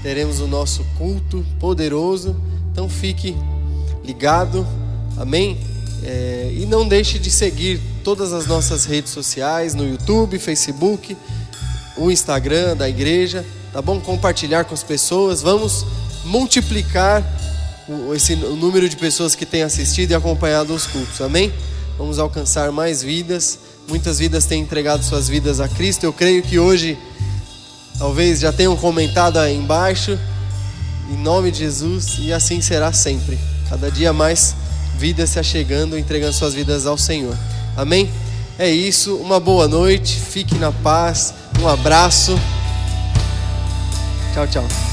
Teremos o nosso culto poderoso. Então fique ligado, amém? E não deixe de seguir todas as nossas redes sociais, no YouTube, Facebook, o Instagram da igreja, tá bom? Compartilhar com as pessoas. Vamos multiplicar o número de pessoas que têm assistido e acompanhado os cultos, amém? Vamos alcançar mais vidas. Muitas vidas têm entregado suas vidas a Cristo. Eu creio que hoje talvez já tenham comentado aí embaixo, em nome de Jesus, e assim será sempre. Cada dia mais vidas se achegando, entregando suas vidas ao Senhor, amém? É isso, uma boa noite, fique na paz, um abraço, tchau, tchau.